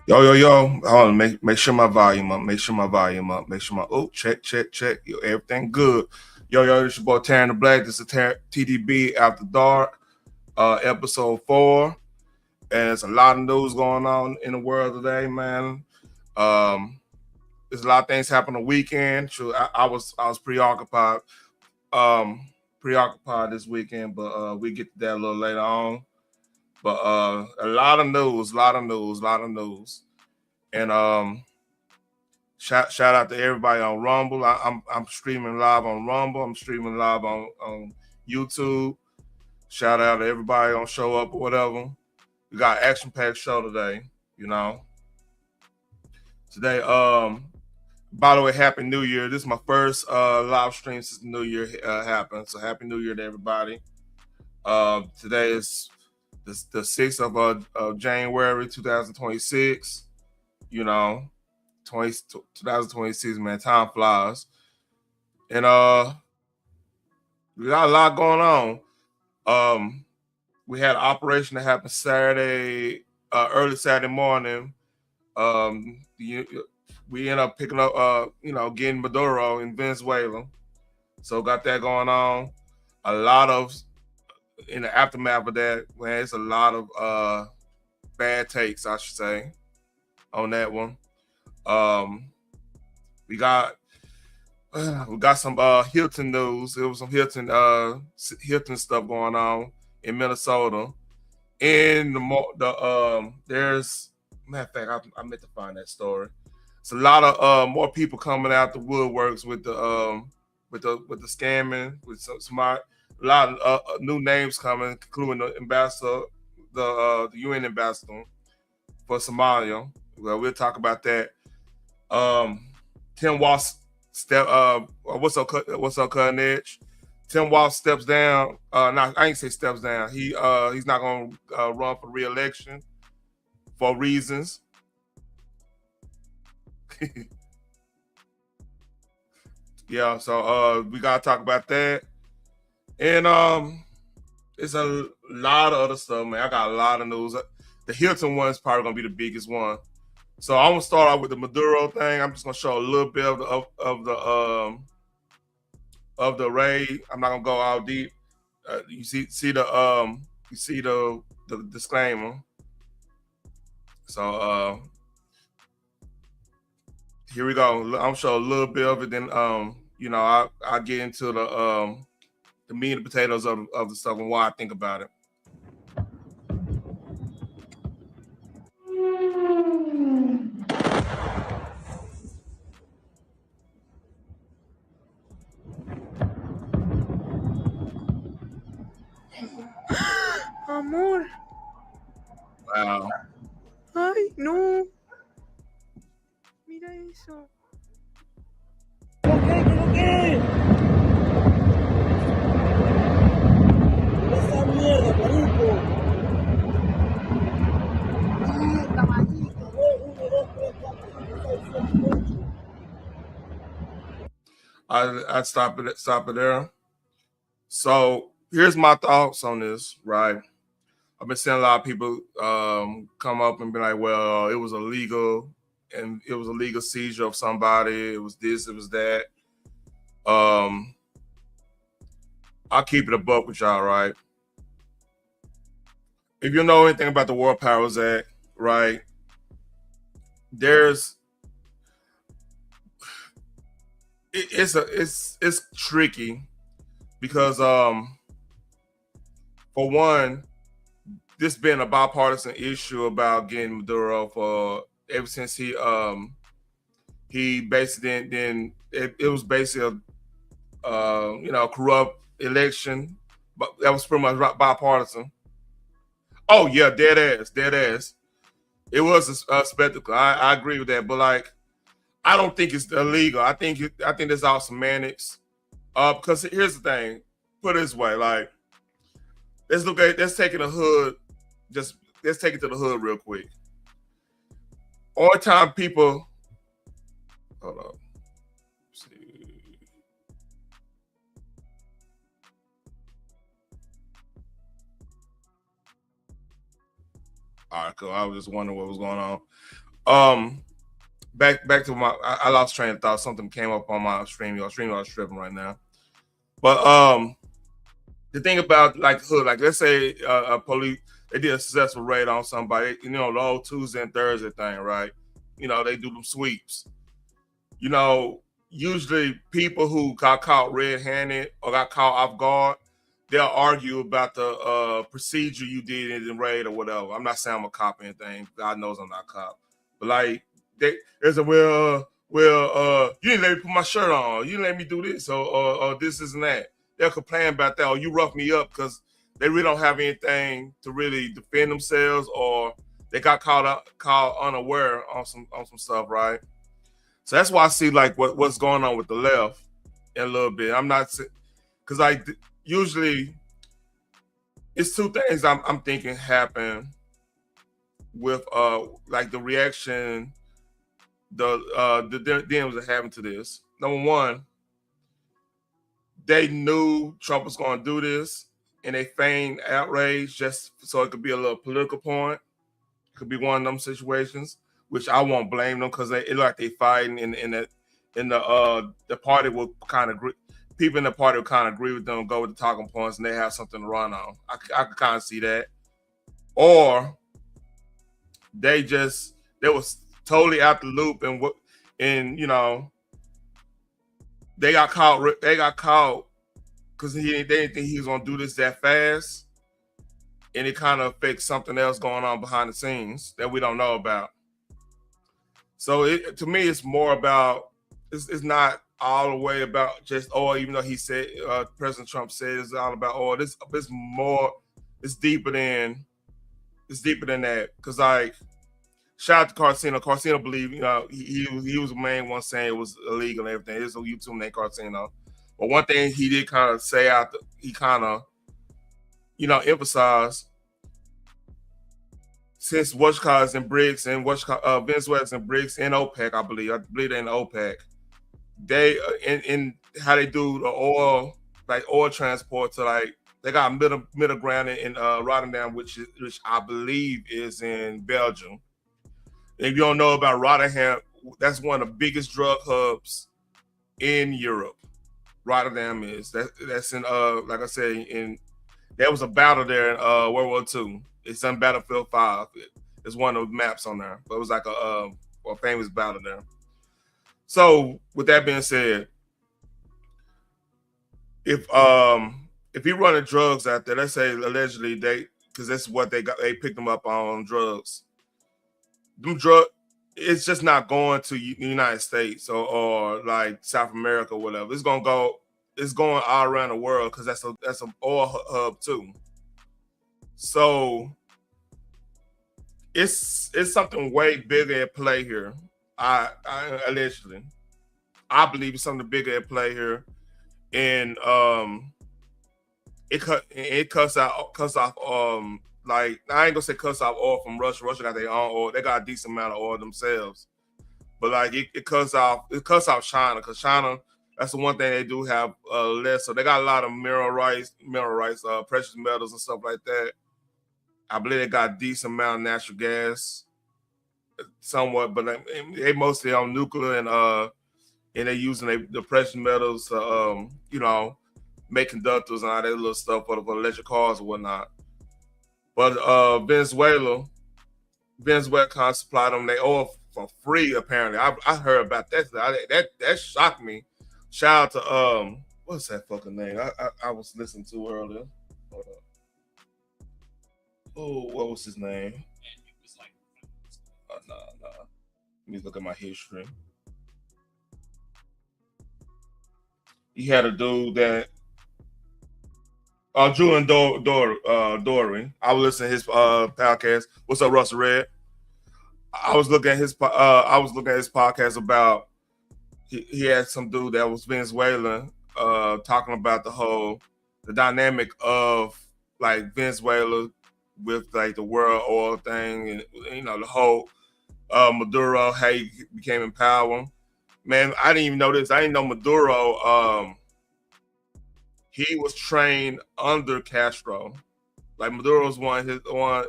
Yo. Hold on, make sure my volume up. Make sure my volume up. Make sure my check. Yo, everything good. Yo, this your boy Taryn the Black. This is TTB After Dark, episode 4. And there's a lot of news going on in the world today, man. There's a lot of things happening the weekend. Sure, I was preoccupied this weekend, but we get to that a little later on. But a lot of news. And shout out to everybody on Rumble. I'm streaming live on Rumble. I'm streaming live on YouTube. Shout out to everybody on Show Up or whatever. We got action packed show today. Today. By the way, Happy New Year. This is my first live stream since the New Year happened. So Happy New Year to everybody. Today is the 6th of January 2026. 2026, man, time flies. And we got a lot going on. We had an operation that happened Saturday, early Saturday morning. We ended up picking up, getting Maduro in Venezuela. So got that going on. A lot of, in the aftermath of that, man, it's a lot of bad takes, I should say, on that one. We got some Hilton news. There was some Hilton stuff going on in Minnesota. And there's, matter of fact, I meant to find that story. It's a lot of more people coming out the woodworks with the scamming, with a lot of new names coming, including the ambassador, the UN ambassador for Somalia. Well, we'll talk about that. Tim Walz what's up, Cutting Edge? Tim Walz steps down. I ain't say steps down. He's not gonna run for reelection for reasons. Yeah, so we gotta talk about that. And it's a lot of other stuff, man. I got a lot of news. The Hilton one is probably gonna be the biggest one. So I'm gonna start out with the Maduro thing. I'm just gonna show a little bit of the raid. I'm not gonna go all deep. You see the disclaimer. So here we go. I'm show a little bit of it. Then I get into the meat and potatoes of the stuff and why I think about it. Amor. Wow. Ay, no. Mira eso. ¿Qué? ¡Esa mierda, marico! ¡Ah, caballito! 1, 2, 3, 4, 5, 6, 7, 8. I'd stop it there. So here's my thoughts on this, right? I've been seeing a lot of people come up and be like, well, it was illegal and it was a legal seizure of somebody. It was this, it was that. I'll keep it a buck with y'all, right? If you know anything about the World Powers Act, right, it's tricky because for one, this been a bipartisan issue about getting Maduro for ever since he basically then it was basically a corrupt election, but that was pretty much bipartisan. Oh yeah, dead ass. It was a spectacle. I agree with that, but like, I don't think it's illegal. I think that's all semantics. Because here's the thing. Put it this way, like, let's take it to the hood. Let's take it to the hood real quick. All the time people, hold on. All right, cool. I was just wondering what was going on. back to my. I lost train of thought. Something came up on my stream. Your stream is tripping right now. But the thing about like hood, like let's say a police they did a successful raid on somebody. You know, the old Tuesday and Thursday thing, right? You know, they do them sweeps. You know, usually people who got caught red-handed or got caught off guard, they'll argue about the procedure you did in the raid or whatever. I'm not saying I'm a cop or anything. God knows I'm not a cop. But like, there's a you didn't let me put my shirt on. You didn't let me do this or this and that. They'll complain about that or you rough me up because they really don't have anything to really defend themselves or they got caught unaware on some stuff, right? So that's why I see like what's going on with the left in a little bit. I'm not because like usually it's two things I'm thinking happen with like the reaction the Dems are having to this. Number one, they knew Trump was going to do this, and they feigned outrage just so it could be a little political point. It could be one of them situations, which I won't blame them because it like they fighting in the party will kind of people in the party will kind of agree with them, go with the talking points, and they have something to run on. I could kind of see that, or they was totally out the loop and you know they got caught because they didn't think he was gonna do this that fast, and it kind of affects something else going on behind the scenes that we don't know about. So to me, it's more about it's not all the way about just even though he said President Trump said it's all about this. It's more. It's deeper than that because like. Shout out to Carcino. Carcino believe he was the main one saying it was illegal and everything. There's a YouTube named Carcino. But one thing he did kind of say he kind of emphasized since Washington's and BRICS and Venezuela's and BRICS and OPEC, I believe they're in OPEC. They in how they do the oil transport to like they got middle ground in Rotterdam, which I believe is in Belgium. If you don't know about Rotterdam, that's one of the biggest drug hubs in Europe. Rotterdam is that's in like I said there was a battle there in World War II. It's on Battlefield 5. It's one of the maps on there, but it was like a famous battle there. So with that being said, if he running drugs out there, let's say allegedly because that's what they picked them up on drugs. It's just not going to the United States or like South America or whatever. It's going all around the world because that's an oil hub too. So it's something way bigger at play here. I allegedly, I believe it's something bigger at play here, and it cuts off like I ain't gonna say cuts off oil from Russia. Russia got their own oil. They got a decent amount of oil themselves. But like it cuts off China because China, that's the one thing they do have less. So they got a lot of mineral rights, precious metals and stuff like that. I believe they got a decent amount of natural gas, somewhat, but they mostly on nuclear and they're using the precious metals to make conductors and all that little stuff for the electric cars and whatnot. But Venezuela kind of supplied them they oil for free. Apparently, I heard about that. That shocked me. Shout out to what's that fucking name? I was listening to earlier. Hold up. Oh, what was his name? No. Let me look at my history. He had a dude that. Julian Dory. I was listening to his podcast. What's up, Russell Red? I was looking at his podcast about he had some dude that was Venezuelan talking about the dynamic of like Venezuela with like the world oil thing and the whole Maduro, how he became in power. Man, I didn't even know this. I didn't know Maduro. He was trained under Castro. Like Maduro was one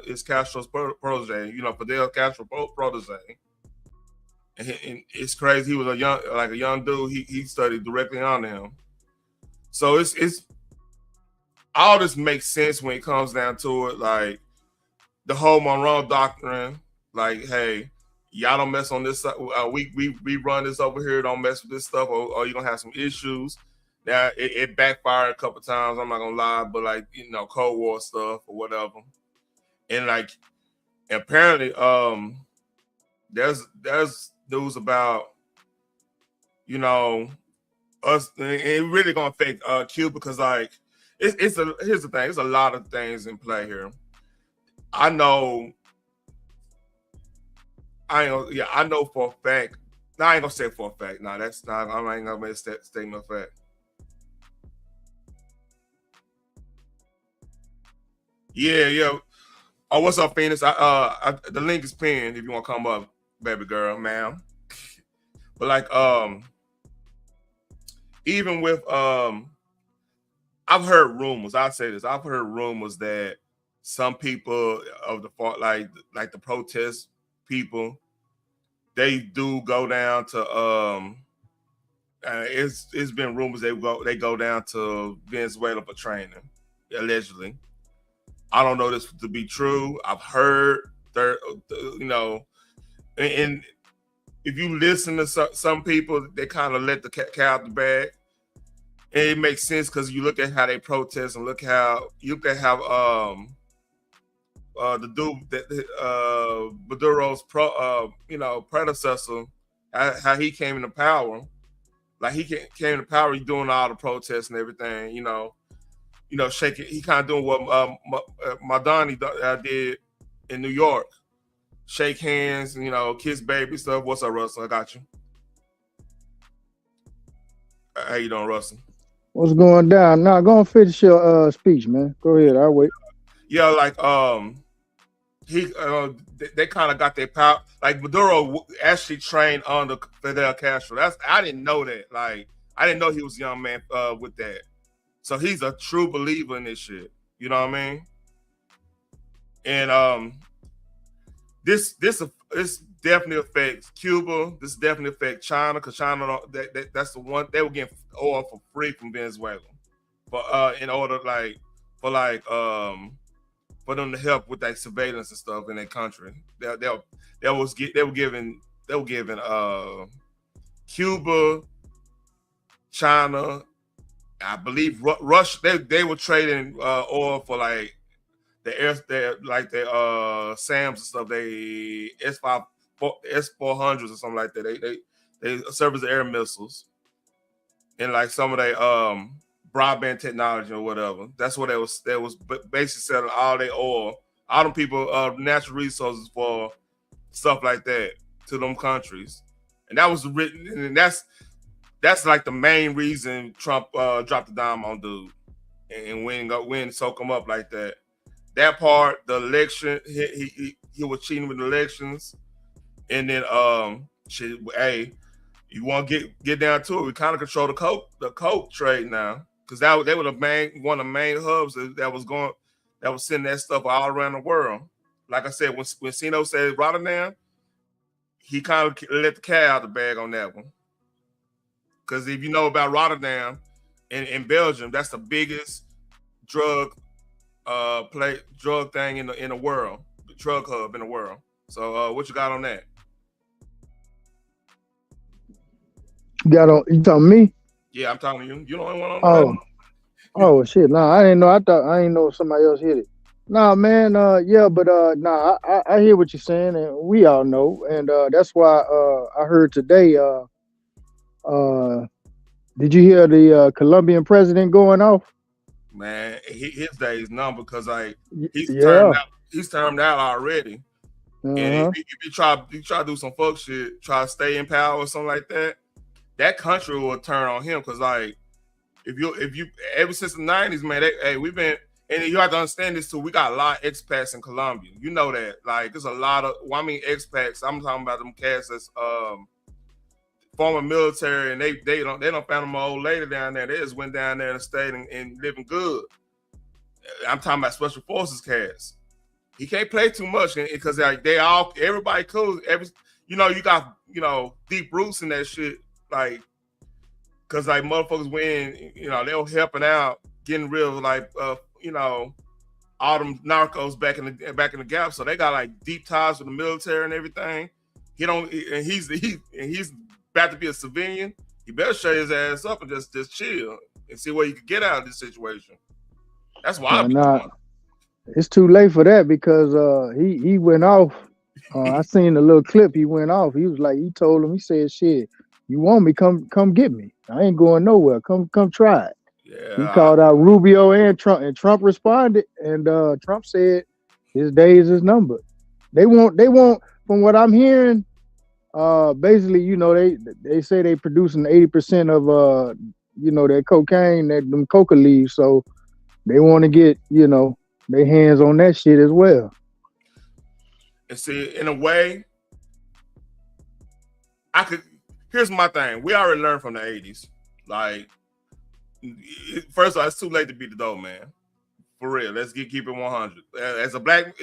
is Castro's protege, Fidel Castro protege. and it's crazy. He was a young dude. He studied directly under him. So it's all this makes sense when it comes down to it. Like the whole Monroe doctrine, like, hey, y'all don't mess on this. We run this over here. Don't mess with this stuff, or you're gonna have some issues. Now it backfired a couple times. I'm not gonna lie, but like Cold War stuff or whatever. And like apparently, there's news about us. It really gonna affect Cuba because like here's the thing. There's a lot of things in play here. I know for a fact. No, I ain't gonna say for a fact. No, that's not. I ain't gonna make a statement of fact. Yeah. Oh, what's up, Phoenix? The link is pinned if you want to come up, baby girl, ma'am. But like, even with I've heard rumors. I'll say this. I've heard rumors that some people of the like the protest people, they do go down to it's been rumors they go down to Venezuela for training, allegedly. I don't know this to be true. I've heard and if you listen to some people, they kind of let the cat out the bag. And it makes sense because you look at how they protest and look how the dude that Maduro's predecessor, how he came into power. Like he came into power, he's doing all the protests and everything, shaking. He kind of doing what Madani did in New York. Shake hands, kiss baby stuff. What's up, Russell? I got you. How you doing, Russell? What's going down? Nah, go and finish your speech, man. Go ahead. I'll wait. Yeah, like they kind of got their power. Like Maduro actually trained under Fidel Castro. I didn't know that. Like I didn't know he was a young man with that. So he's a true believer in this shit. You know what I mean? And this definitely affects Cuba. This definitely affects China because China that's the one they were getting oil for free from Venezuela, in order for them to help with that surveillance and stuff in their country. They were giving Cuba, China, I believe Russia. They were trading oil for like the SAMs and stuff. They S-400s or something like that. They serve as air missiles and like some of their broadband technology or whatever. That's what they was basically selling all their oil, all them people natural resources for stuff like that to them countries. And that was written, and that's like the main reason Trump dropped the dime on dude and win soak him up like that. That part, the election, he was cheating with elections, and then hey, you want to get down to it? We kind of control the coke trade now because they were one of the main hubs that was sending that stuff all around the world. Like I said, when Sino said Rotterdam, he kind of let the cat out of the bag on that one. Because if you know about Rotterdam in Belgium, that's the biggest drug thing in the world, the drug hub in the world. So what you got on that? You talking me? Yeah, I'm talking to you. You the only one on that. Oh shit. Nah, I didn't know. I didn't know somebody else hit it. Nah, man, yeah, but nah, I hear what you're saying, and we all know, and that's why I heard today, did you hear the Colombian president going off? Man, his day is numbered because like he's termed out already. And if you try to do some fuck shit, try to stay in power or something like that, that country will turn on him. Because like if you ever since the 90s, man, we've been, and you have to understand this too. We got a lot of expats in Colombia. You know that. Like there's a lot of expats. I'm talking about them cats that's former military, and they don't found my old lady down there. They just went down there and stayed and living good. I'm talking about special forces cats. He can't play too much because like everybody cool. you got deep roots in that shit, like, cause like motherfuckers win, they were helping out, getting rid of like all them narcos back in the gap, so they got like deep ties with the military and everything. He's about to be a civilian. He better shut his ass up and just chill and see what he could get out of this situation. That's why I'm doing. It's too late for that because he went off. I seen a little clip. He went off. He was like, he told him, he said, "Shit, you want me? Come get me. I ain't going nowhere. Come try it." Yeah. He called out Rubio and Trump responded, and Trump said his days is numbered. They want. From what I'm hearing, basically, they say they producing 80% of their cocaine, them coca leaves, so they want to get their hands on that shit as well. And see, in a way, here's my thing. We already learned from the 80s. Like, first of all, it's too late to beat the dope, man. For real. Let's keep it 100. As a black,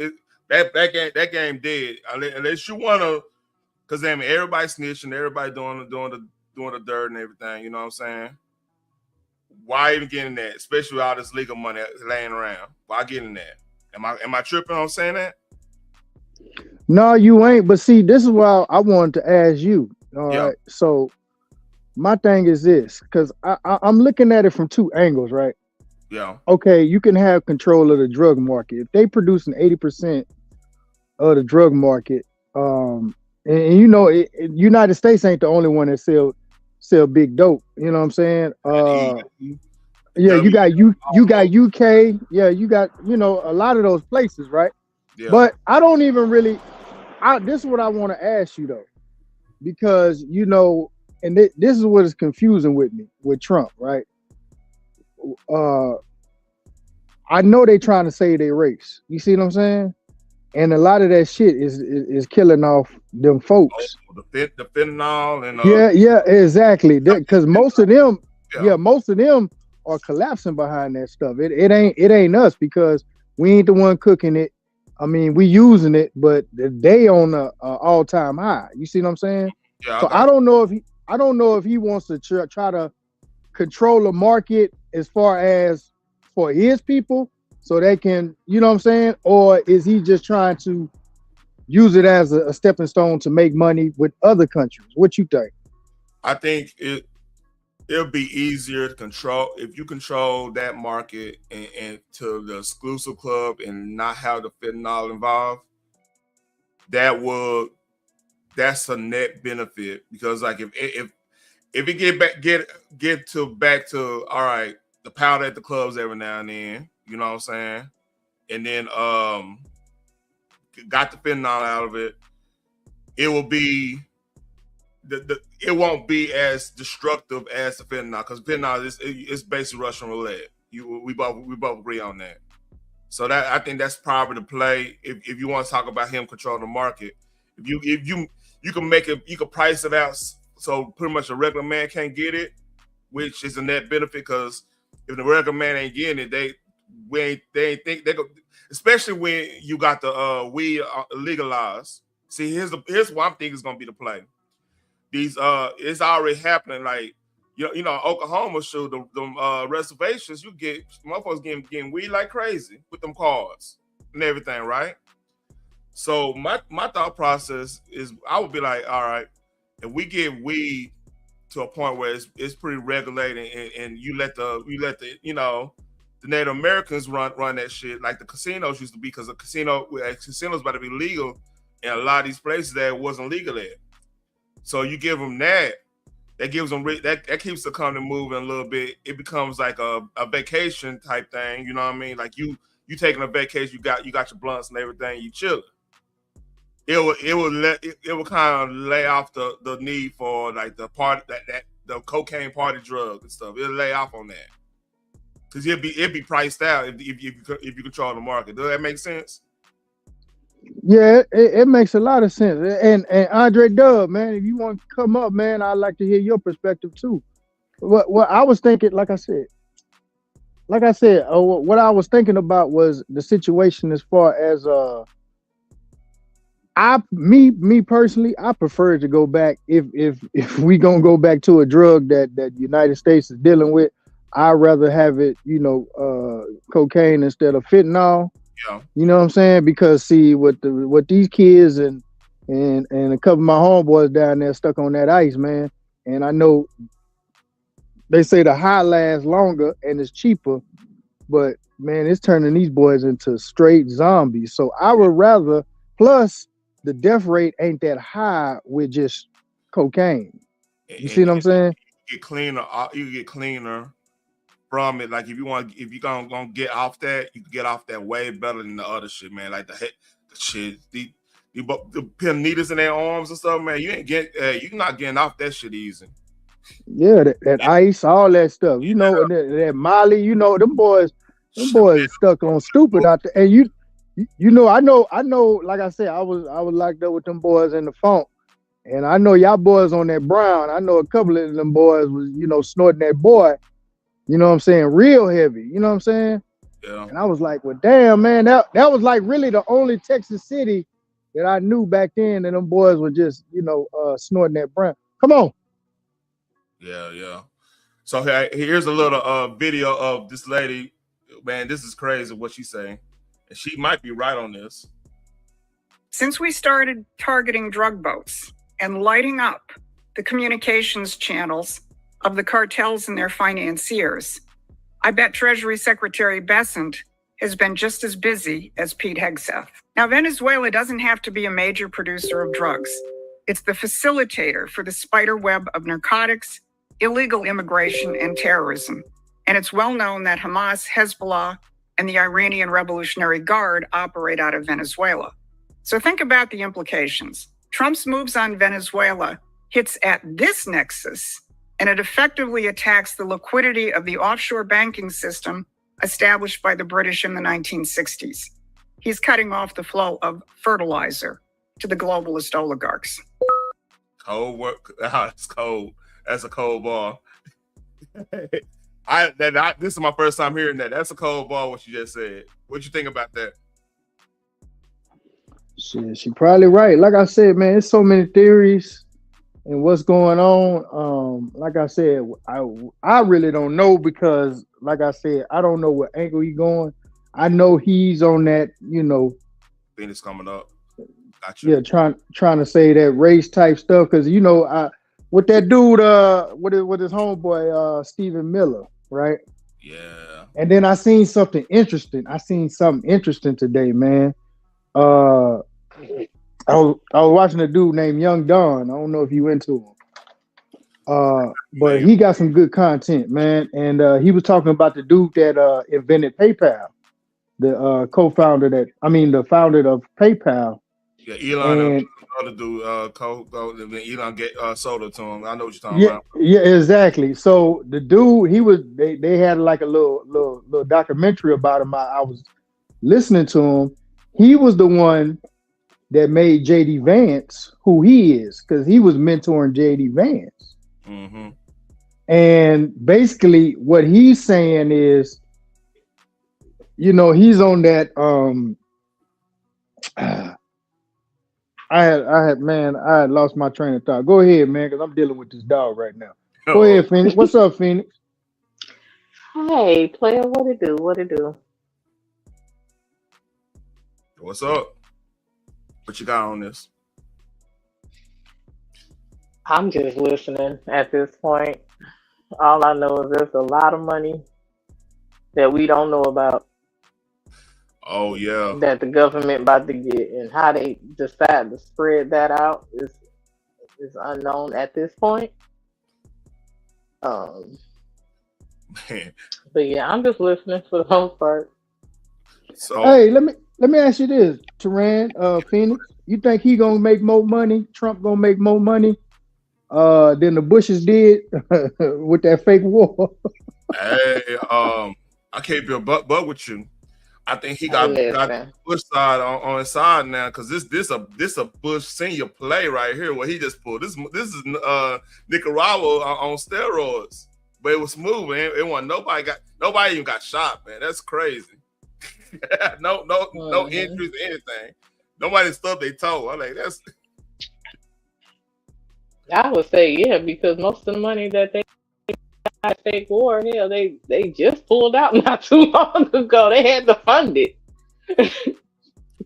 that game dead. Unless you want to, because everybody snitching, everybody doing the dirt and everything, you know what I'm saying? Why even get in that? Especially with all this legal money laying around. Why get in that? Am I tripping on saying that? No, you ain't. But see, this is why I wanted to ask you. All right. So my thing is this, because I'm looking at it from two angles, right? Yeah. Okay, you can have control of the drug market. If they producing 80% of the drug market, and United States ain't the only one that sell big dope. You know what I'm saying? Yeah, you got UK. Yeah, you got a lot of those places, right? Yeah. But I don't even really. This is what I want to ask you though, because and this is what is confusing with me with Trump, right? I know they trying to save their race. You see what I'm saying? And a lot of that shit is killing off them folks. The fentanyl and yeah, exactly. Because most of them, most of them are collapsing behind that stuff. It ain't us because we ain't the one cooking it. I mean, we using it, but they on a all-time high. You see what I'm saying? Yeah. So I don't know if he wants to try to control the market as far as for his people, so they can, you know what I'm saying, or is he just trying to use it as a stepping stone to make money with other countries? What you think? I think it'll be easier to control if you control that market and to the exclusive club and not have the fentanyl involved. That's a net benefit because like if it get back to all right, the powder at the clubs every now and then, you know what I'm saying, and then got the fentanyl out of it, it will be. It won't be as destructive as the fentanyl because fentanyl is basically Russian roulette. We both agree on that. So that I think that's probably the play if you want to talk about him controlling the market. If you can make it, you can price it out so pretty much a regular man can't get it, which is a net benefit because if the regular man ain't getting it, they ain't think they go. Especially when you got the weed legalized. See, here's what I'm thinking is gonna be the play. These it's already happening. Like Oklahoma show the reservations. You get motherfuckers getting weed like crazy with them cards and everything, right? So my thought process is I would be like, all right, if we get weed to a point where it's pretty regulated and you let the Native Americans run that shit like the casinos used to be because the casinos about to be legal in a lot of these places that wasn't legal at. So you give them that gives them that keeps the economy moving a little bit. It becomes like a vacation type thing, you know what I mean? Like you taking a vacation, you got your blunts and everything, you chilling. It will kind of lay off the need for like the part that the cocaine party drug and stuff. It'll lay off on that because it'd be priced out if you control the market. Does that make sense? Yeah, it makes a lot of sense. And Andre Dub, man, if you want to come up, man, I'd like to hear your perspective too. What I was thinking, like I said, what I was thinking about was the situation as far as Me personally, I prefer to go back if we gonna go back to a drug that United States is dealing with. I'd rather have it, cocaine instead of fentanyl. Yeah. You know what I'm saying? Because see, what these kids and a couple of my homeboys down there stuck on that ice, man. And I know they say the high lasts longer and it's cheaper, but man, it's turning these boys into straight zombies. So I would rather. Plus, the death rate ain't that high with just cocaine. You see what I'm saying? You get cleaner from it. Like if you're gonna get off that, you can get off that way better than the other shit, man. Like the shit, the pin needles in their arms and stuff, man. You're not getting off that shit easy. Yeah, that ice, all that stuff. You know, that Molly, them boys stuck on stupid out there. And I know, like I said, I was locked up with them boys in the funk. And I know y'all boys on that brown. I know a couple of them boys was, snorting that boy, you know what I'm saying, real heavy. You know what I'm saying? Yeah. And I was like, well, damn, man, that was like really the only Texas city that I knew back then, and them boys were just, snorting that brown. Come on. Yeah. So here's a little video of this lady. Man, this is crazy what she's saying. And she might be right on this. Since we started targeting drug boats and lighting up the communications channels of the cartels and their financiers, I bet Treasury Secretary Bessent has been just as busy as Pete Hegseth. Now, Venezuela doesn't have to be a major producer of drugs. It's the facilitator for the spider web of narcotics, illegal immigration, and terrorism. And it's well known that Hamas, Hezbollah, and the Iranian Revolutionary Guard operate out of Venezuela. So think about the implications. Trump's moves on Venezuela hits at this nexus, and it effectively attacks the liquidity of the offshore banking system established by the British in the 1960s. He's cutting off the flow of fertilizer to the globalist oligarchs. Cold work. It's cold. That's a cold ball. This is my first time hearing that. That's a cold ball, what you just said. What you think about that? Shit, she probably right. Like I said, man, there's so many theories and what's going on. Like I said, I really don't know because, like I said, I don't know what angle he's going. I know he's on that, Phoenix coming up. Gotcha. Yeah, trying to say that race type stuff because with that dude, with his homeboy, Stephen Miller, right? Yeah. And then I seen something interesting. Today, man. I was watching a dude named Young Don. I don't know if you into him. But he got some good content, man. And he was talking about the dude that invented PayPal, the founder of PayPal. Yeah, Elon, other dude, Elon sold it to him. I know what you're talking about. Yeah, exactly. So the dude, they had like a little documentary about him. I was listening to him. He was the one that made JD Vance who he is, because he was mentoring JD Vance. Mm-hmm. And basically what he's saying is, he's on that I had lost my train of thought. Go ahead, man, because I'm dealing with this dog right now. Go ahead, Phoenix. What's up, Phoenix? Hey, player, what it do? What's up? What you got on this? I'm just listening at this point. All I know is there's a lot of money that we don't know about. Oh yeah. That the government about to get, and how they decide to spread that out is unknown at this point. Man. But yeah, I'm just listening for the most part. So hey, let me ask you this, Teran, Phoenix. You think he gonna make more money? Trump gonna make more money than the Bushes did with that fake war? Hey, I can't be a buck with you. I think he got Bush side on his side now, because this a Bush senior play right here. What he just pulled. This is Nicaragua on steroids, but it was smooth, man. It wasn't nobody even got shot, man. That's crazy. no injuries or anything. Nobody stubbed their toe. I'm like, that's I would say yeah, because most of the money that they got fake war, hell, they just pulled out not too long ago. They had to fund it.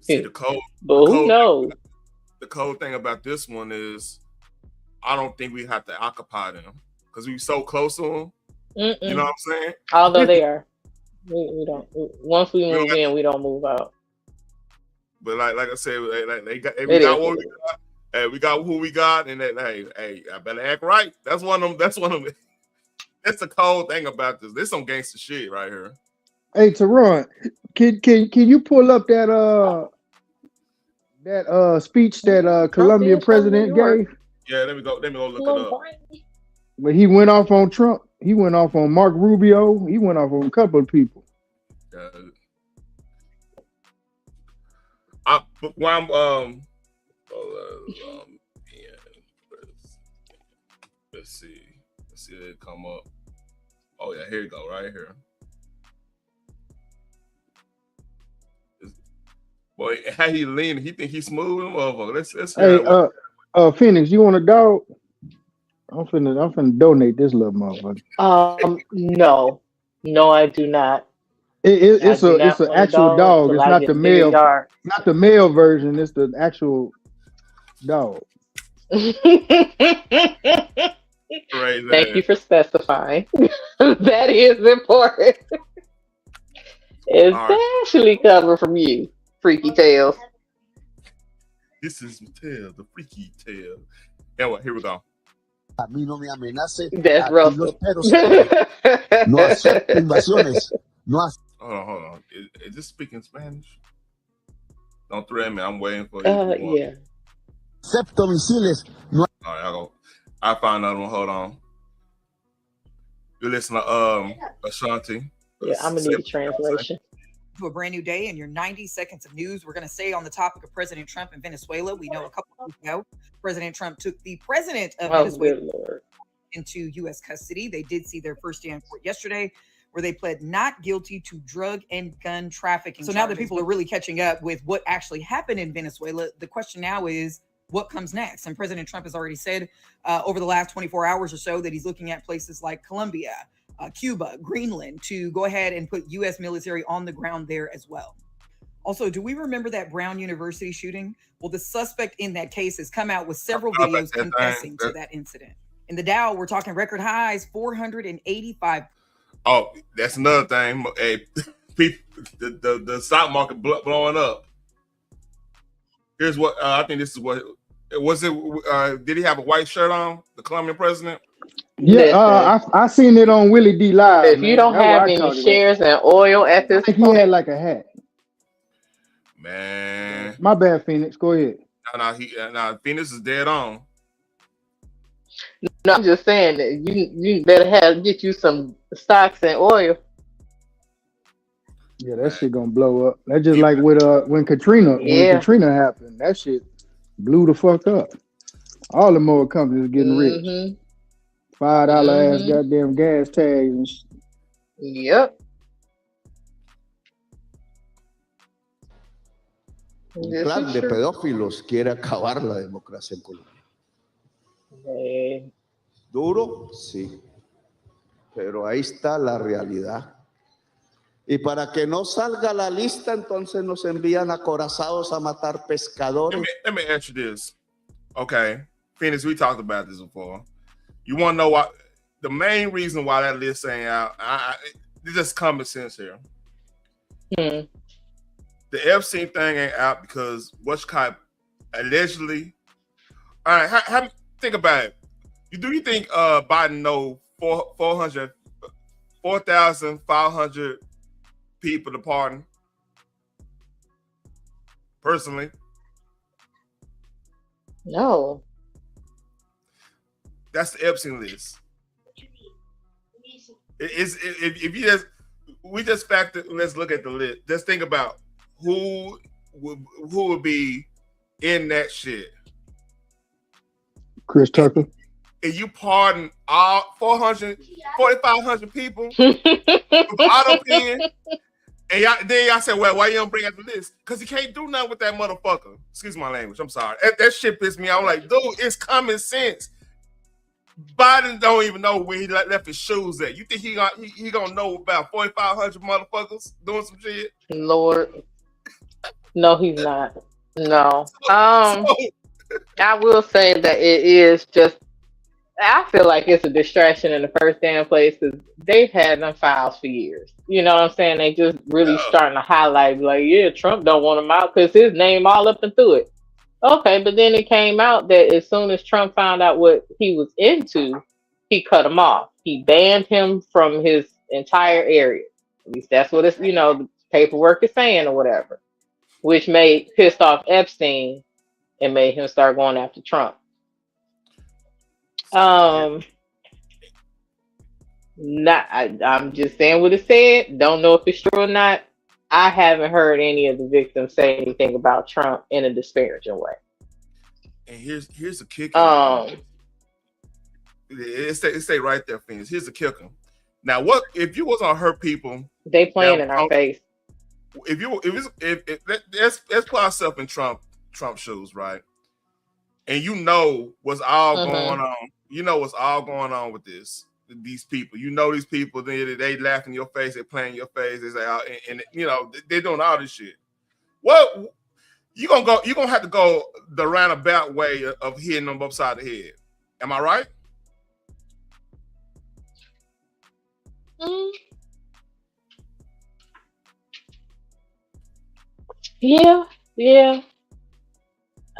see the code. But who knows? The cold thing about this one is, I don't think we have to occupy them because we so close to them. Mm-mm. You know what I'm saying? Although they are, we don't. Once we move in, we don't move out. But like I said, like we got what we got. Hey, we got who we got, and then hey, I better act right. That's one of them. That's the cold thing about this. There's some gangster shit right here. Hey, Teron, can you pull up that speech that Colombian president gave? Yeah, let me go look it up. But he went off on Trump. He went off on Mark Rubio. He went off on a couple of people. Let's see it come up. Oh yeah, here you go, right here. Boy, how he leaning? He think he's smooth, motherfucker. Let's hey, Phoenix, you want a dog? I'm finna donate this little motherfucker. No, I do not. It's an actual dog. It's not the male, not the male version. It's the actual dog. Crazy. Thank you for specifying. That is important. Especially coming from you, Freaky Tales. This is Tale, the Freaky Tale. Anyway, here we go. A mí no me amenace. That's Russell. No acepto invasiones. No Hold on. Is this speaking Spanish? Don't threaten me. I'm waiting for you. Yeah. acepto misiles. No. All right, I'll find another one. Hold on. You listen to Ashanti. Yeah, I'm gonna need a translation. To a brand new day in your 90 seconds of news. We're going to stay on the topic of President Trump in Venezuela. We know a couple of weeks ago, President Trump took the president of Venezuela into U.S. custody. They did see their first day in court yesterday, where they pled not guilty to drug and gun trafficking. So now that people are really catching up with what actually happened in Venezuela, the question now is, what comes next? And President Trump has already said over the last 24 hours or so that he's looking at places like Colombia, Cuba, Greenland, to go ahead and put U.S. military on the ground there as well. Also, do we remember that Brown University shooting? Well, the suspect in that case has come out with several videos confessing to that incident. In the Dow, we're talking record highs, 485. Oh, that's another thing. Hey, the stock market blowing up. Here's what I think. This is what was it. Did he have a white shirt on? The Colombian president. Yeah, I seen it on Willie D Live. If you don't have any shares in oil at this point, he had like a hat. Man, my bad, Phoenix. Go ahead. No, Phoenix is dead on. No, I'm just saying that you better get you some stocks in oil. Yeah, that shit gonna blow up. That's just like with when Katrina happened. That shit blew the fuck up. All the more companies getting rich. $5 ass goddamn gas tags and shit. Yep. Un clan de pedófilos quiere acabar la democracia en Colombia. Duro, sí. Pero ahí está la realidad. Y para que no salga la lista, entonces nos envían acorazados a matar pescadores. Let me ask you this. Okay, Phoenix, we talked about this before. You want to know what the main reason why that list ain't out? It's just common sense here. The Epstein thing ain't out because what's called allegedly. All right, think about it. Do you think Biden know 4,500 people to pardon? Personally, no. That's the Epstein list. If you let's look at the list. Just think about who would be in that shit. Chris Tucker. And you pardon all 4,500 people with auto pen, And then y'all said, well, why you don't bring up the list? Because he can't do nothing with that motherfucker. Excuse my language. I'm sorry. That shit pissed me out. I'm like, dude, it's common sense. Biden don't even know where he left his shoes at. You think he gonna know about 4,500 motherfuckers doing some shit? Lord, no, he's not. No. I will say that it is just. I feel like it's a distraction in the first damn place because they've had them files for years. You know what I'm saying? They just really starting to highlight, like, yeah, Trump don't want him out because his name all up and through it. Okay, but then it came out that as soon as Trump found out what he was into, he cut him off. He banned him from his entire area. At least that's what it's, the paperwork is saying or whatever, which pissed off Epstein and made him start going after Trump. I'm just saying what it said. Don't know if it's true or not. I haven't heard any of the victims say anything about Trump in a disparaging way. And here's the kicker. It stay right there, Phoenix. Here's the kicker. Now, what if you was gonna hurt people? They playing in our face. If let's put ourselves in Trump shoes, right? And what's all going on. You know what's all going on with these people. These people, they laugh in your face, they play in your face, they say, and they're doing all this shit. What you gonna have to go the roundabout way of hitting them upside the head. Am I right? Yeah.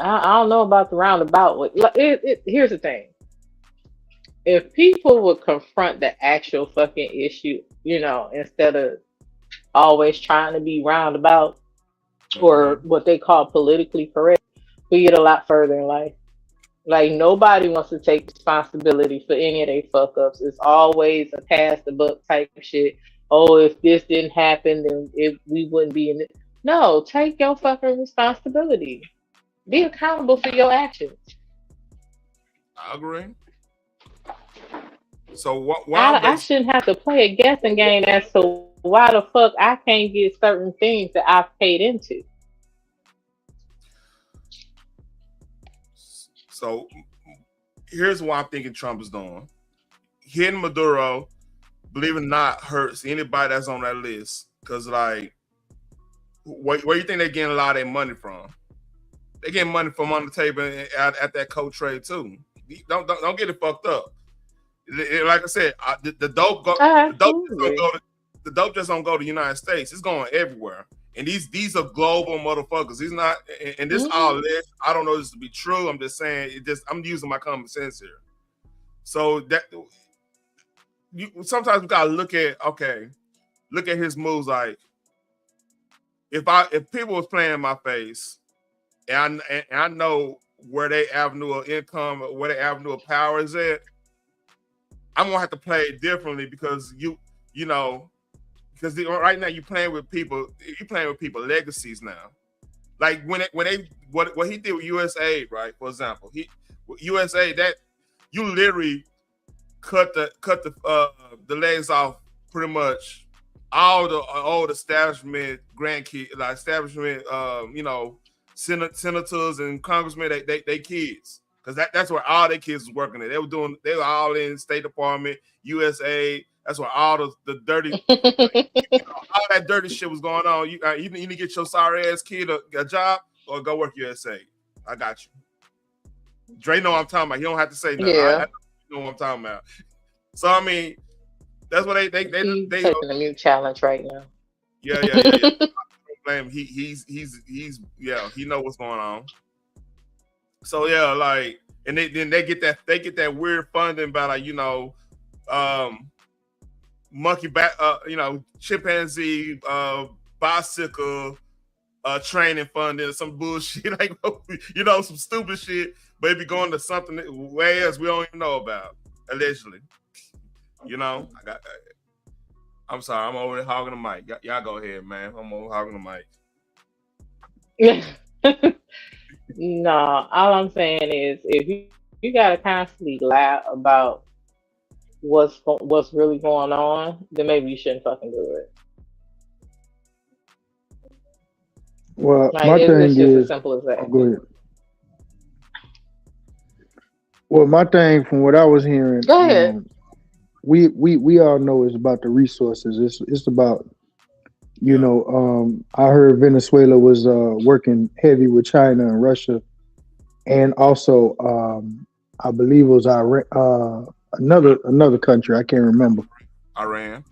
I don't know about the roundabout. Here's the thing. If people would confront the actual fucking issue, instead of always trying to be roundabout or what they call politically correct, we get a lot further in life. Like, nobody wants to take responsibility for any of their fuck ups. It's always a pass the buck type of shit. Oh, if this didn't happen, then we wouldn't be in it. No, take your fucking responsibility. Be accountable for your actions. I agree. So I shouldn't have to play a guessing game as to why the fuck I can't get certain things that I've paid into. So here's what I'm thinking Trump is doing. Hitting Maduro, believe it or not, hurts anybody that's on that list. Because, like, where you think they're getting a lot of their money from? They getting money from on the table at that co-trade too. Don't get it fucked up. Like I said, the dope just don't go to the United States. It's going everywhere. And these are global motherfuckers. These not, and this all this. I don't know this to be true. I'm just saying I'm using my common sense here. So that sometimes we gotta look at his moves. Like, if people was playing in my face, and I know where their avenue of income, where their avenue of power is at, I'm gonna have to play it differently because because right now you're playing with people legacies now. Like what he did with USAID, right? For example, USAID, that you literally cut the legs off pretty much all the establishment grandkids, like establishment, senators and congressmen, they kids, because that's where all their kids was working at. They were all in State Department, USAID. That's where all the dirty, all that dirty shit was going on. You need to get your sorry ass kid a job or go work USAID. I got you. Dre know what I'm talking about. He don't have to say nothing. Yeah. I know what I'm talking about. So I mean, that's what they taking a mute challenge right now. Yeah. I don't blame him. He's he know what's going on. So yeah, like, and then they get that weird funding by, like, monkey back, chimpanzee bicycle training funding, some bullshit, like, some stupid shit, but it be going to something way else we don't even know about, allegedly. I'm sorry, I'm over here hogging the mic. Y'all go ahead, man. I'm over hogging the mic. No, all I'm saying is, if you gotta constantly laugh about what's really going on, then maybe you shouldn't fucking do it. Well, Like my it's thing just as is, simple as that. oh, go ahead. Well, my thing from what I was hearing, Go ahead. we all know it's about the resources. It's about Yeah. I heard Venezuela was working heavy with China and Russia, and also I believe it was another country. I can't remember. Iran.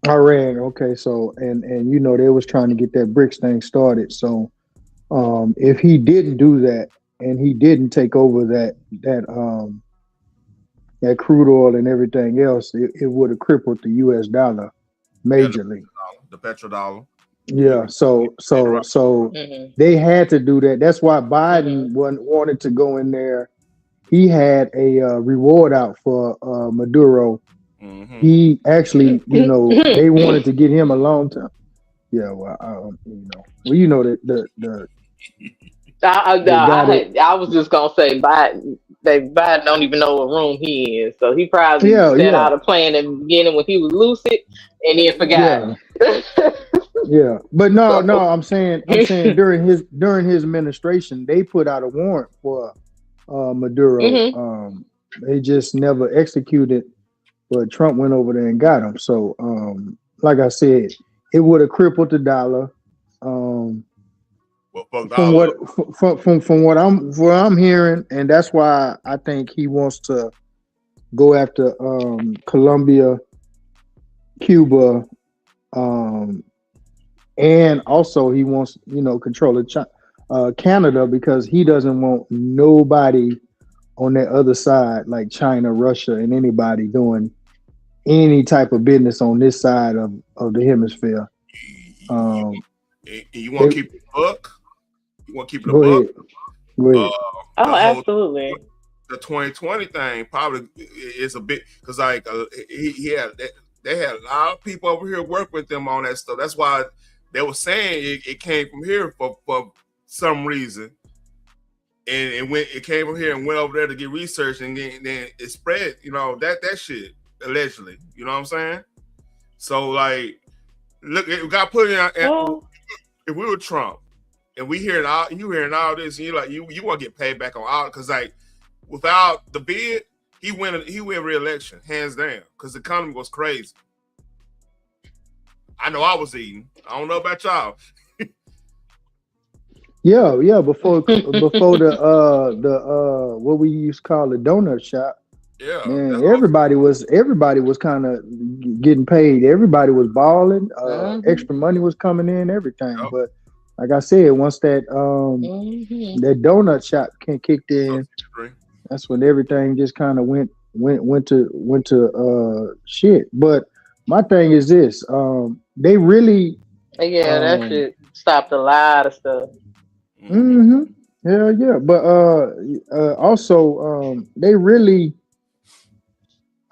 Iran. Okay, so and they was trying to get that BRICS thing started. So if he didn't do that and he didn't take over that crude oil and everything else, it would have crippled the U.S. dollar Yeah, majorly. the petrodollar. Yeah, so Mm-hmm. they had to do that. That's why Biden Mm-hmm. wanted to go in there. He had a reward out for Maduro. Mm-hmm. He actually, they wanted to get him a long time. Yeah, well, that the I was just gonna say Biden don't even know what room he in, so he probably set out a plan in the beginning when he was lucid, and then forgot. Yeah, but no, So- I'm saying during his administration, they put out a warrant for Maduro. Mm-hmm. They just never executed, but Trump went over there and got him. So, like I said, it would have crippled the dollar. From what I'm hearing, and that's why I think he wants to go after Colombia, Cuba, and also he wants control of Canada, because he doesn't want nobody on that other side like China, Russia, and anybody doing any type of business on this side of the hemisphere. You want to keep it a buck? You want to keep it a Go buck? Ahead. Absolutely. The 2020 thing probably is a bit, because like they had a lot of people over here work with them on that stuff. That's why they were saying it came from here for some reason, and it came from here and went over there to get research, and then it spread. That shit allegedly. You know what I'm saying? So like, look, it got put in. If we were Trump, and you hearing all this, and you want to get paid back on all, because like without the bid, he win re-election hands down, because the economy was crazy. I know I was eating. I don't know about y'all. Yeah. Before the what we used to call the donut shop. Yeah, man, everybody was kind of getting paid. Everybody was balling. Extra money was coming in, everything. Yep. But like I said, once that that donut shop kicked in, that's when everything just kind of went to shit. But my thing is this: they really that shit stopped a lot of stuff. Mm-hmm. Yeah. But also they really.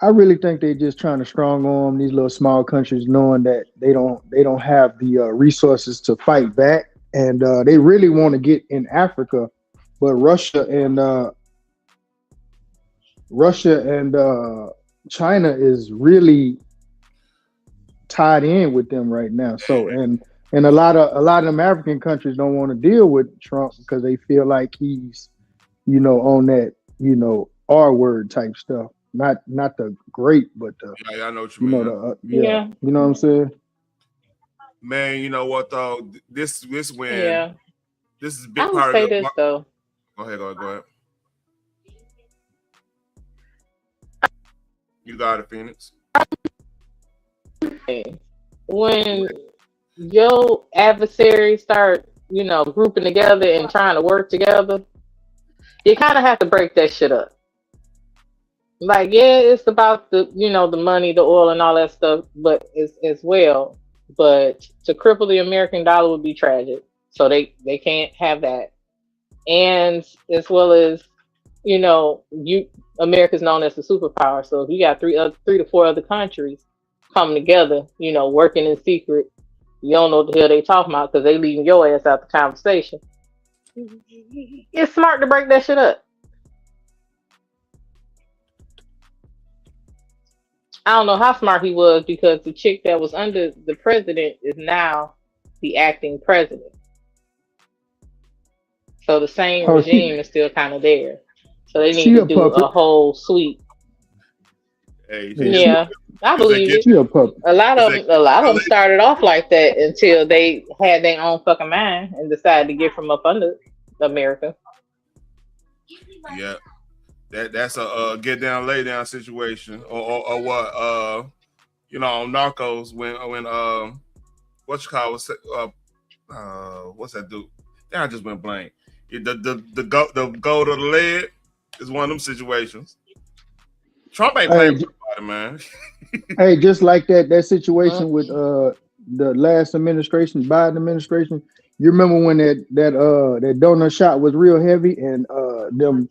I really think they're just trying to strong arm these little small countries, knowing that they don't have the resources to fight back, and they really want to get in Africa, but Russia and China is really tied in with them right now. So and a lot of them African countries don't want to deal with Trump because they feel like he's on that R word type stuff. Not the great, but I know what you mean. You know what I'm saying? Man, you know what though? This when this is a big I would part say of this though. Go ahead. You got it, Phoenix. When your adversaries start, grouping together and trying to work together, you kind of have to break that shit up. Like, it's about the money, the oil, and all that stuff, but as well. But to cripple the American dollar would be tragic. So they can't have that. And as well as, America's known as the superpower. So if you got three to four other countries coming together, working in secret, you don't know what the hell they talking about because they leaving your ass out the conversation. It's smart to break that shit up. I don't know how smart he was because the chick that was under the president is now the acting president. So the same Oh, regime is still kind of there. So they need she to a do puppet. a whole sweep. Hey, Yeah, Yeah, I believe it. she a puppet. A lot of them started off like that until they had their own fucking mind and decided to get from up under America. Yeah, that's a get down, lay down situation, or what? On Narcos when what you call what's that dude? I just went blank. The gold of the lead is one of them situations. Trump ain't playing with nobody, man. Hey, just like that situation with the last administration, Biden administration. You remember when that donut shop was real heavy, and them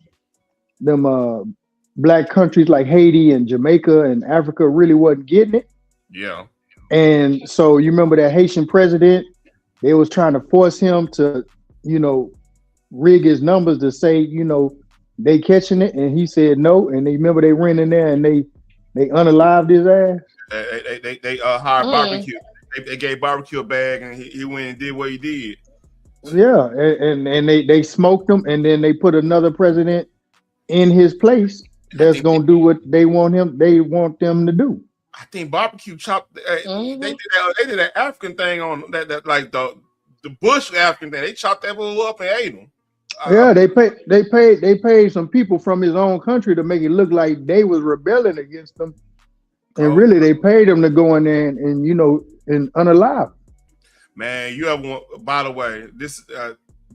black countries like Haiti and Jamaica and Africa really wasn't getting it. Yeah. And so you remember that Haitian president, they was trying to force him to, rig his numbers to say, they catching it, and he said no. And they remember they ran in there and they unalived his ass. They hired barbecue. They gave barbecue a bag, and he went and did what he did. Yeah, and they smoked him, and then they put another president in his place that's gonna do what they want them to do. I think barbecue chopped. They did that African thing on that like the Bush African thing. They chopped that fool up and ate him. Yeah, they paid some people from his own country to make it look like they was rebelling against them, and really they paid them to go in there and unalive. Man, you ever want? By the way, this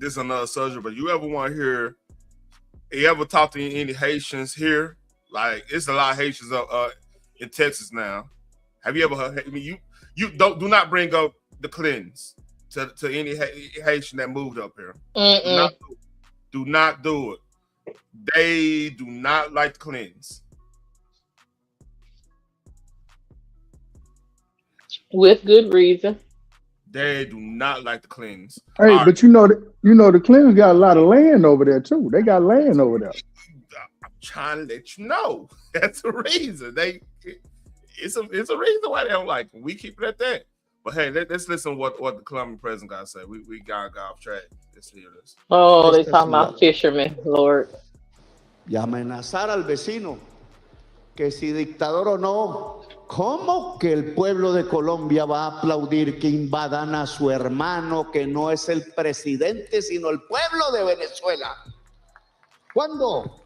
is another subject, but you ever want to hear? You ever talk to any Haitians here? Like, it's a lot of Haitians in Texas now. Have you ever heard? I mean, you do not bring up the Clintons to any Haitian that moved up here. Do not do it. They do not like the Clintons. With good reason. They do not like the Clintons. Hey, but the Clintons got a lot of land over there too. They got land over there. I'm trying to let you know. That's the reason. It's a reason why they don't like them. We keep it at that. But hey, let's listen to what the Colombian president got to say. We got off track. Let's hear this. Oh, they talking about fishermen, Lord. Y amenazar al vecino que si dictador o no, ¿cómo que el pueblo de Colombia va a aplaudir que invadan a su hermano que no es el presidente sino el pueblo de Venezuela? ¿Cuándo?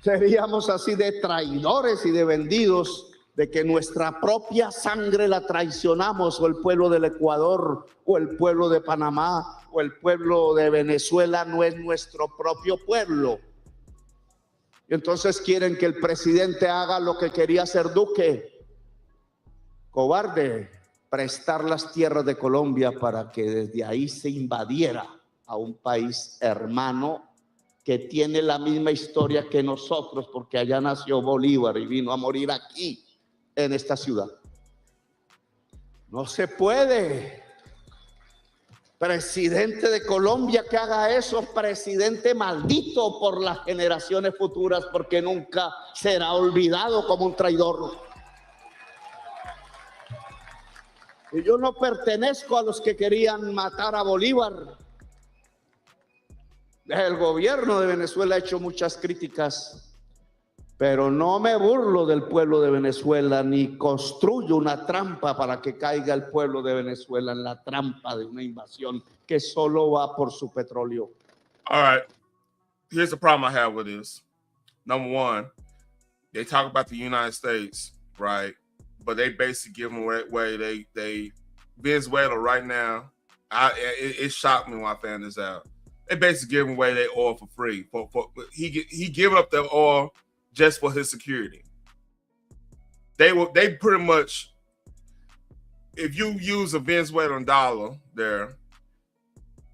Seríamos así de traidores y de vendidos, de que nuestra propia sangre la traicionamos, o el pueblo del Ecuador, o el pueblo de Panamá, o el pueblo de Venezuela no es nuestro propio pueblo. Y entonces quieren que el presidente haga lo que quería hacer Duque, cobarde, prestar las tierras de Colombia para que desde ahí se invadiera a un país hermano que tiene la misma historia que nosotros, porque allá nació Bolívar y vino a morir aquí, en esta ciudad. No se puede. Presidente de Colombia que haga eso, presidente maldito por las generaciones futuras, porque nunca será olvidado como un traidor. Y yo no pertenezco a los que querían matar a Bolívar. El gobierno de Venezuela ha hecho muchas críticas, pero no me burlo del pueblo de Venezuela ni construyo una trampa para que caiga el pueblo de Venezuela en la trampa de una invasión que solo va por su petróleo. All right. Here's the problem I have with this. Number one, they talk about the United States, right? But they basically give them away. They Venezuela right now, it shocked me when I found this out. They basically giving away their oil for free. He giving up their oil just for his security. They pretty much, if you use a Venezuelan dollar there,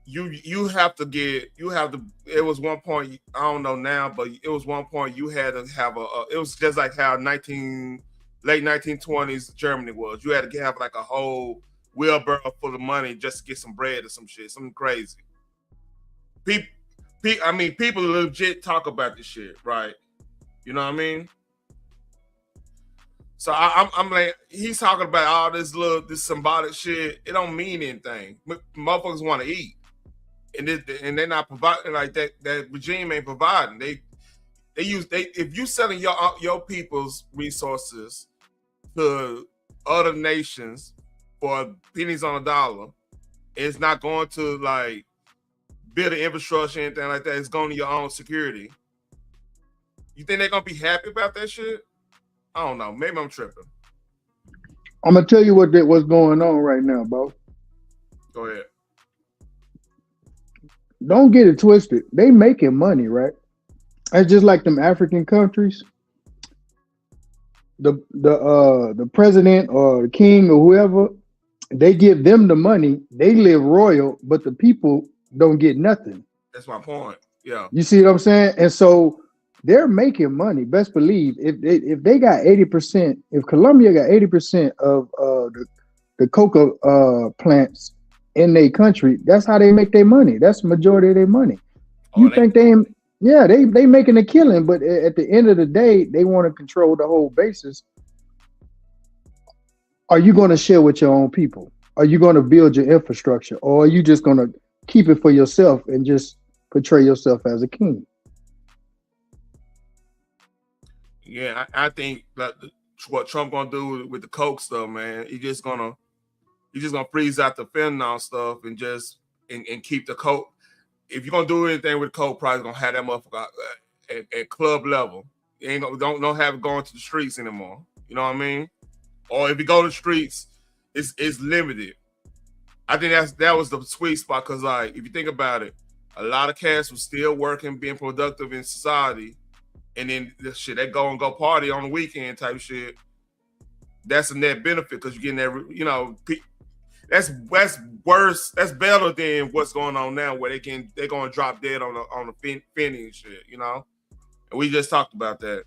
you have to, it was one point, I don't know now, but it was one point you had to have it was just like how late 1920s Germany was. You had to have like a whole wheelbarrow full of money just to get some bread or some shit, something crazy. People legit talk about this shit, right? You know what I mean? So I'm like, he's talking about all this symbolic shit. It don't mean anything. Motherfuckers want to eat. and they're not providing like that. That regime ain't providing. If you selling your people's resources to other nations for pennies on a dollar, it's not going to like build an infrastructure or anything like that. It's going to your own security. You think they're gonna be happy about that shit? I don't know. Maybe I'm tripping. I'm gonna tell you what's going on right now, bro. Go ahead. Don't get it twisted. They making money, right? It's just like them African countries. The president or the king or whoever, they give them the money. They live royal, but the people don't get nothing. That's my point. Yeah. You see what I'm saying? And so they're making money. Best believe if they got 80%, if Colombia got 80% of the coca plants in their country, that's how they make their money. That's the majority of their money. You think they making a killing, but at the end of the day, they want to control the whole basis. Are you going to share with your own people? Are you going to build your infrastructure, or are you just going to keep it for yourself and just portray yourself as a king? Yeah, I think that what Trump gonna do with the coke stuff, man, he's just gonna freeze out the fentanyl stuff and keep the coke. If you're gonna do anything with coke, probably gonna have that motherfucker at club level. You ain't gonna don't have it going to the streets anymore. You know what I mean? Or if you go to the streets, it's limited. I think that was the sweet spot, because like if you think about it, a lot of cats was still working, being productive in society. And then the shit, they go party on the weekend type shit. That's a net benefit, because you're getting that, you know, that's worse. That's better than what's going on now, where they're going to drop dead on the Finny and shit, you know. And we just talked about that.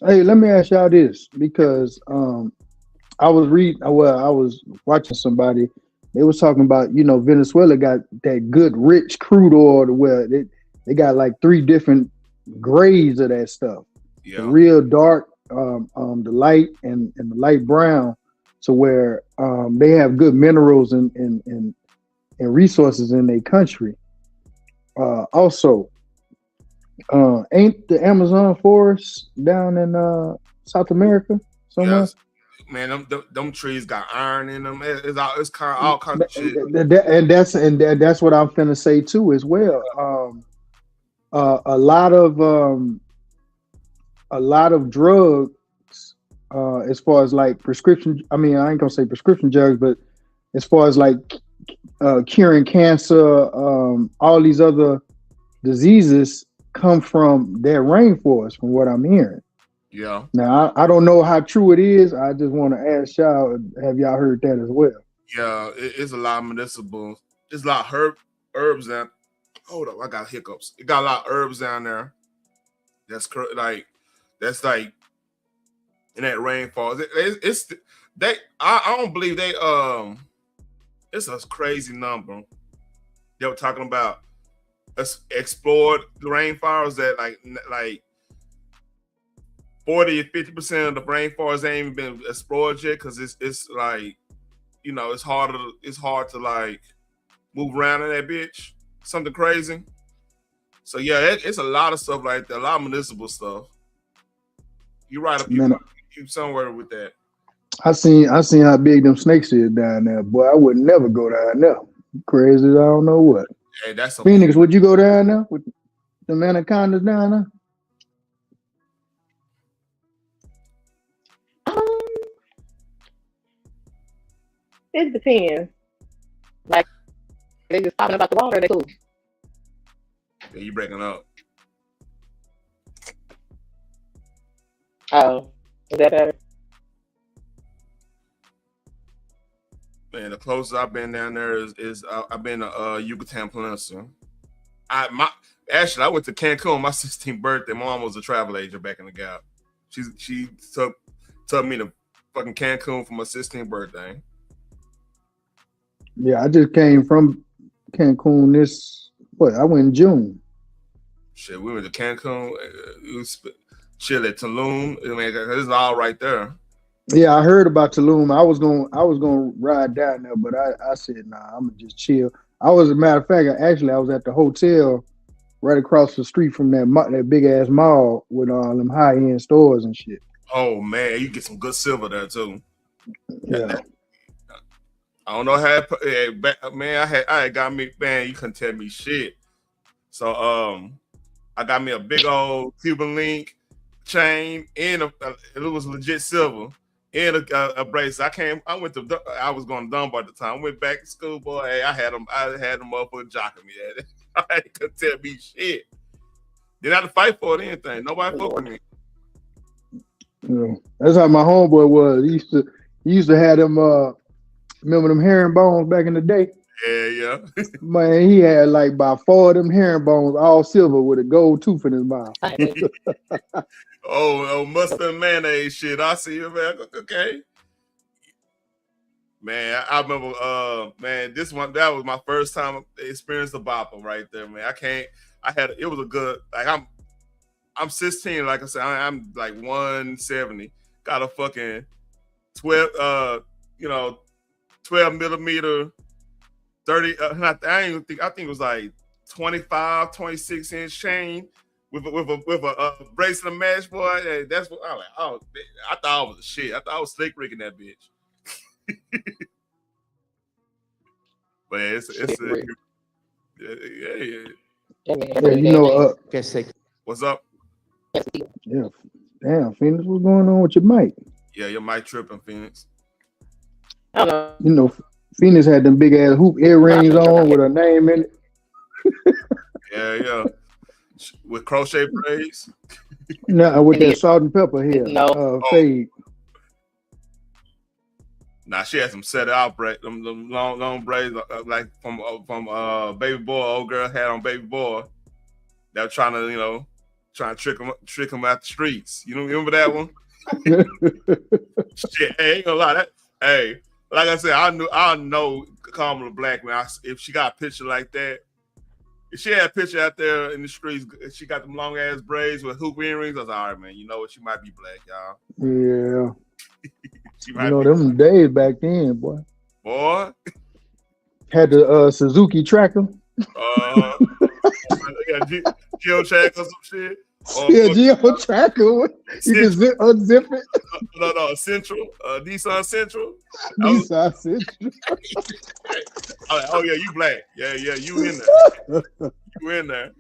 Hey, let me ask y'all this, because I was watching somebody. They was talking about, you know, Venezuela got that good rich crude oil to where they got like 3 different grades of that stuff. Yeah. The real dark, the light, and the light brown, to where they have good minerals and resources in their country. Also, ain't the Amazon forest down in South America somewhere? Yes. Man, them trees got iron in them. It's kind of all kinds of shit. And that's what I'm finna say too as well. A lot of drugs, as far as like prescription. I mean, I ain't gonna say prescription drugs, but as far as like curing cancer, all these other diseases come from that rainforest, from what I'm hearing. Yeah. Now I don't know how true it is. I just want to ask y'all, have y'all heard that as well? Yeah, it's a lot of medicinal. There's a lot of herbs that. Hold up, I got hiccups. It got a lot of herbs down there. That's like in that rainforest. I don't believe they it's a crazy number. They were talking about explored the rainforests that like 40 or 50% of the rainforest ain't even been explored yet, because it's like, you know, it's hard to like move around in that bitch. Something crazy. So yeah, it's a lot of stuff like that, a lot of municipal stuff. You're right. You somewhere with that. I seen how big them snakes is down there. Boy, I would never go down there. Crazy, I don't know what. Hey, that's Phoenix, would you go down there with the anacondas down there? It depends. Like, they just talking about the water, they cool. Yeah, you breaking up. Oh, is that better? Man, the closest I've been down there is I've been to Yucatan Peninsula. I went to Cancun on my 16th birthday. My mom was a travel agent back in the Gap. She took me to fucking Cancun for my 16th birthday. Yeah, I just came from Cancun I went in June. Shit, we went to Cancun. Chill at Tulum. I mean, it's all right there. Yeah, I heard about Tulum. I was gonna ride down there, but I said, nah, I'm gonna just chill. I was, a matter of fact, I was at the hotel right across the street from that big ass mall with all them high end stores and shit. Oh man, you get some good silver there too. Yeah. I don't know how, man. I had got me, man. You couldn't tell me shit. So I got me a big old Cuban link chain and it was legit silver and a bracelet. I was going to Dunbar at the time. I went back to school, boy. Hey, I had them motherfuckers jocking me at it. I couldn't tell me shit. Didn't have to fight for it or anything. Nobody fuck with me. Yeah. That's how my homeboy was. He used to have them. Remember them herringbones back in the day? Yeah. Man, he had like about 4 of them herringbones, all silver with a gold tooth in his mouth. oh, mustard and mayonnaise shit. I see you, man. Okay. Man, I remember, man, that was my first time experience the bopper right there, man. It was a good, like, I'm 16, like I said, I'm like 170. Got a fucking 12 millimeter, 30, I think it was like 25, 26 inch chain with a bracelet and match, boy. That's what I was like. Oh, I thought I was a shit. I thought I was slick rigging that bitch. But yeah. What's up? Yeah. Damn, Phoenix, what's going on with your mic? Yeah, your mic tripping, Phoenix. Hello. You know, Phoenix had them big ass hoop earrings on with her name in it. Yeah. With crochet braids. No, with that salt and pepper here. Fade. Nah, she had some set out braids, them long braids like from Baby Boy. Old girl had on Baby Boy. They were trying to trick him out the streets. You know, remember that one? Shit, hey, ain't gonna lie. Hey, like I said, I know Kamala Black, man. If she got a picture like that, if she had a picture out there in the streets, she got them long ass braids with hoop earrings. I was like, all right, man. You know what? She might be black, y'all. Yeah. Them days back then, boy. Had the Suzuki tracker. Geo track or some shit. Geo tracker. You can unzip it. No, Central. Nissan Central. Nissan Central. Oh yeah, you black. Yeah, you in there. You in there.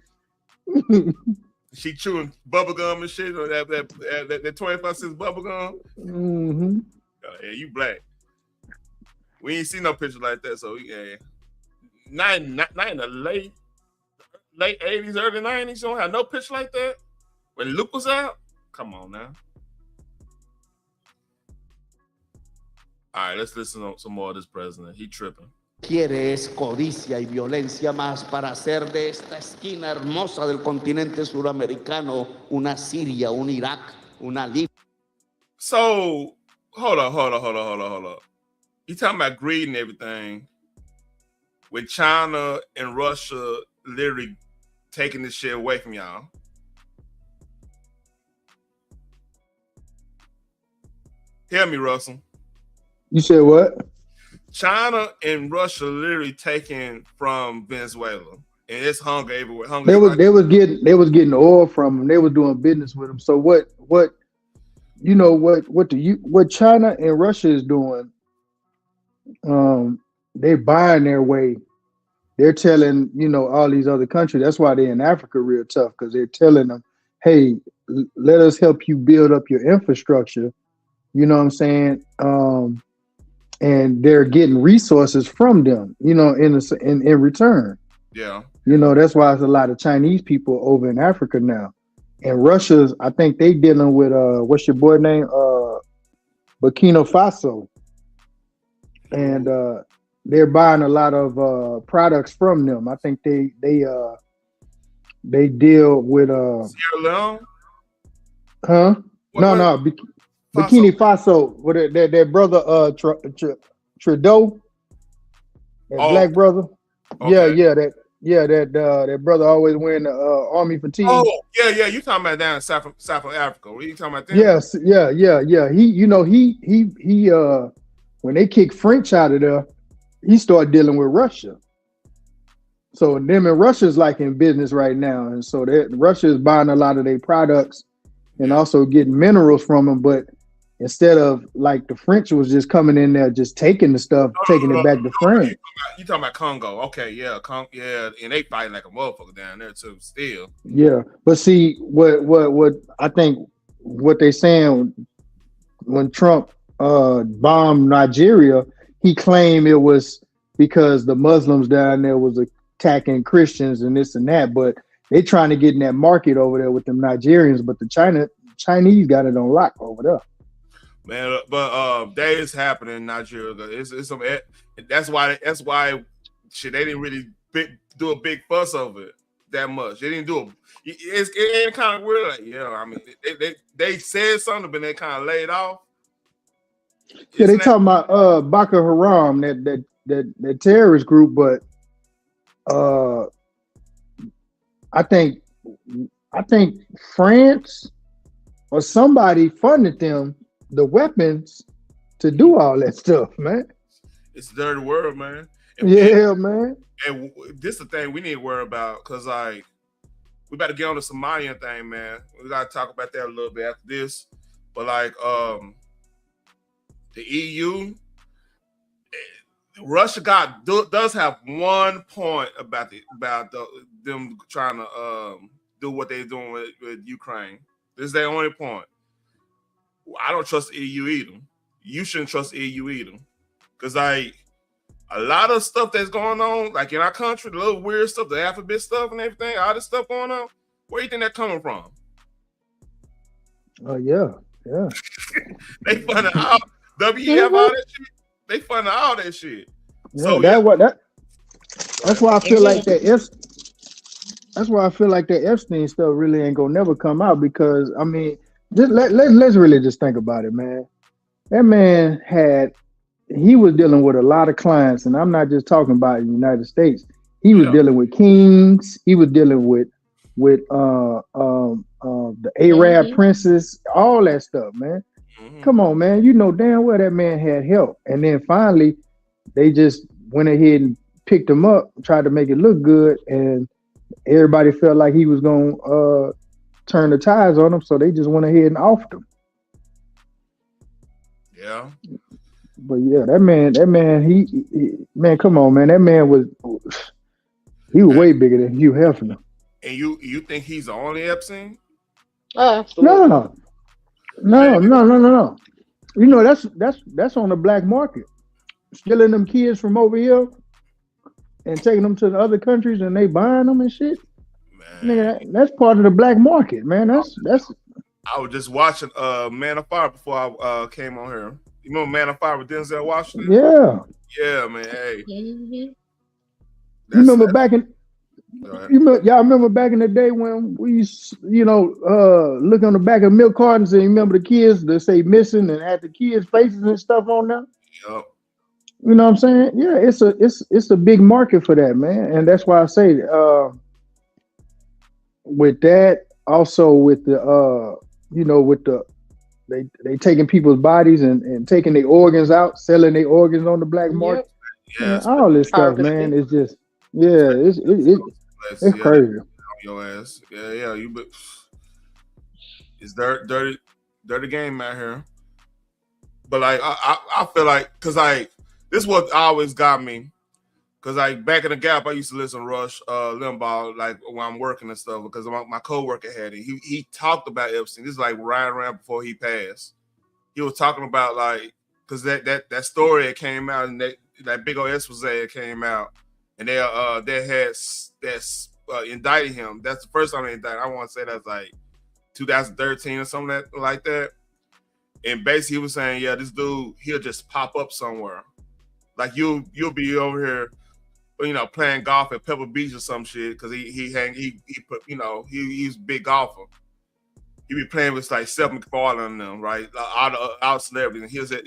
She chewing bubble gum and shit. That 25 cents bubble gum. Mm-hmm. Yeah, you black. We ain't seen no picture like that. So yeah, not in the late 80s, early 90s. You don't have no picture like that. When Luke was out, come on now. All right, let's listen to some more of this president. He tripping. Quiere es codicia y violencia más para hacer de esta esquina hermosa del continente suramericano una Siria, un Irak, una Libia. So, hold on. You talking about greed and everything, with China and Russia literally taking this shit away from y'all. Tell me, Russell. You said what? China and Russia literally taking from Venezuela, and it's hunger everywhere. They was getting oil from them. They was doing business with them. So what China and Russia is doing? They buying their way. They're telling all these other countries. That's why they're in Africa real tough, because they're telling them, hey, let us help you build up your infrastructure. You know what I'm saying? And they're getting resources from them, in return. Yeah. That's why there's a lot of Chinese people over in Africa now. And Russia's, I think they dealing with what's your boy name? Burkina Faso. And they're buying a lot of products from them. I think they deal with Sierra Leone? Huh? No. Burkina Faso, with their brother Trudeau, black brother. Okay. That brother always wearing the army fatigue. Oh, yeah. You talking about down in South Africa? What are you talking about there? Yes, yeah. He when they kicked French out of there, he started dealing with Russia. So them and Russia's like in business right now, and so Russia is buying a lot of their products and also getting minerals from them. But instead of like the French was just coming in there, just taking the stuff, taking it back to France. You talking about Congo? Okay, yeah, and they fighting like a motherfucker down there too. Still, yeah. But see, what I think what they saying when Trump bombed Nigeria, he claimed it was because the Muslims down there was attacking Christians and this and that, but they trying to get in that market over there with them Nigerians, but the Chinese got it on lock over there. Man, but that is happening in Nigeria. It's some that's why shit they didn't really do a big fuss over it that much. They didn't do it ain't kind of weird. Like, yeah, I mean they said something, but they kind of laid off. Yeah, they talking about Boko Haram, that terrorist group, but I think France or somebody funded them the weapons to do all that stuff, man. It's the dirty world, man. Man. And this is the thing we need to worry about, because like we better get on the Somalian thing, man. We gotta talk about that a little bit after this. But like the EU, Russia does have one point about them trying to do what they're doing with Ukraine. This is their only point. I don't trust the EU either. You shouldn't trust the EU either, because like a lot of stuff that's going on, like in our country, the little weird stuff, the alphabet stuff and everything, all this stuff going on. Where do you think that's coming from? Oh yeah. They funding all WEF, all that shit. They funding all that shit. Yeah, so that's why I feel like that's why I feel like that Epstein stuff really ain't gonna never come out, because I mean, let's really just think about it, man. That man he was dealing with a lot of clients, and I'm not just talking about the United States. He was dealing with kings. He was dealing with the Arab princes, all that stuff, man. Come on, man. You know damn well that man had help. And then finally, they just went ahead and picked him up, tried to make it look good, and everybody felt like he was going to turn the tides on him, so they just went ahead and offed him. Yeah. But yeah, that man, he man, come on, man. That man was way bigger than Hugh Hefner. And you think he's the only Epstein? No. You know, that's on the black market. Stealing them kids from over here and taking them to the other countries, and they buying them and shit. Man. Nigga, that's part of the black market, man. That's. I was just watching Man of Fire before I came on here. You remember Man of Fire with Denzel Washington? Yeah, man. Hey. You remember back in. Y'all remember back in the day when we used, look on the back of milk cartons and remember the kids that say missing and had the kids' faces and stuff on them? Yep. You know what I'm saying? Yeah, it's a big market for that, man. And that's why I say with that, also with the they taking people's bodies and taking their organs out, selling their organs on the black market. Yeah, all this stuff, man. It's just it's crazy. Your ass. Yeah. It's dirty game out here. But like I feel like, cause like this is what always got me. Cause like back in the Gap, I used to listen to Rush Limbaugh, like when I'm working and stuff, because my coworker had it. He talked about Epstein. This is like right around before he passed. He was talking about like, cause that story that came out, and that big old expose that came out, and they had indicted him. That's the first time they indicted. I want to say that's like 2013 or something like that. And basically, he was saying, yeah, this dude, he'll just pop up somewhere. Like you'll be over here, playing golf at Pebble Beach or some shit, because he's a big golfer. He be playing with like Seth MacFarlane and them, right? All celebrities, and he'll say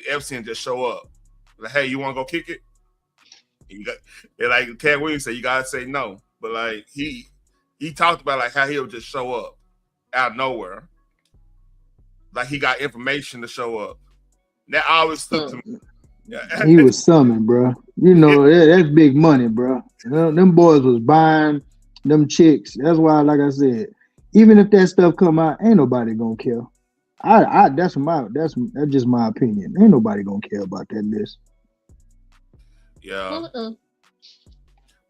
Epstein just show up. Like, hey, you want to go kick it? And like Cat Williams said, you gotta say no. But like he talked about like how he'll just show up out of nowhere. Like he got information to show up. That always stuck to me. Yeah. He was summoned, bro. You know, that's big money, bro. You know, them boys was buying them chicks. That's why, like I said, even if that stuff come out, ain't nobody gonna care. That's just my opinion. Ain't nobody gonna care about that list. Yeah. Mm-mm.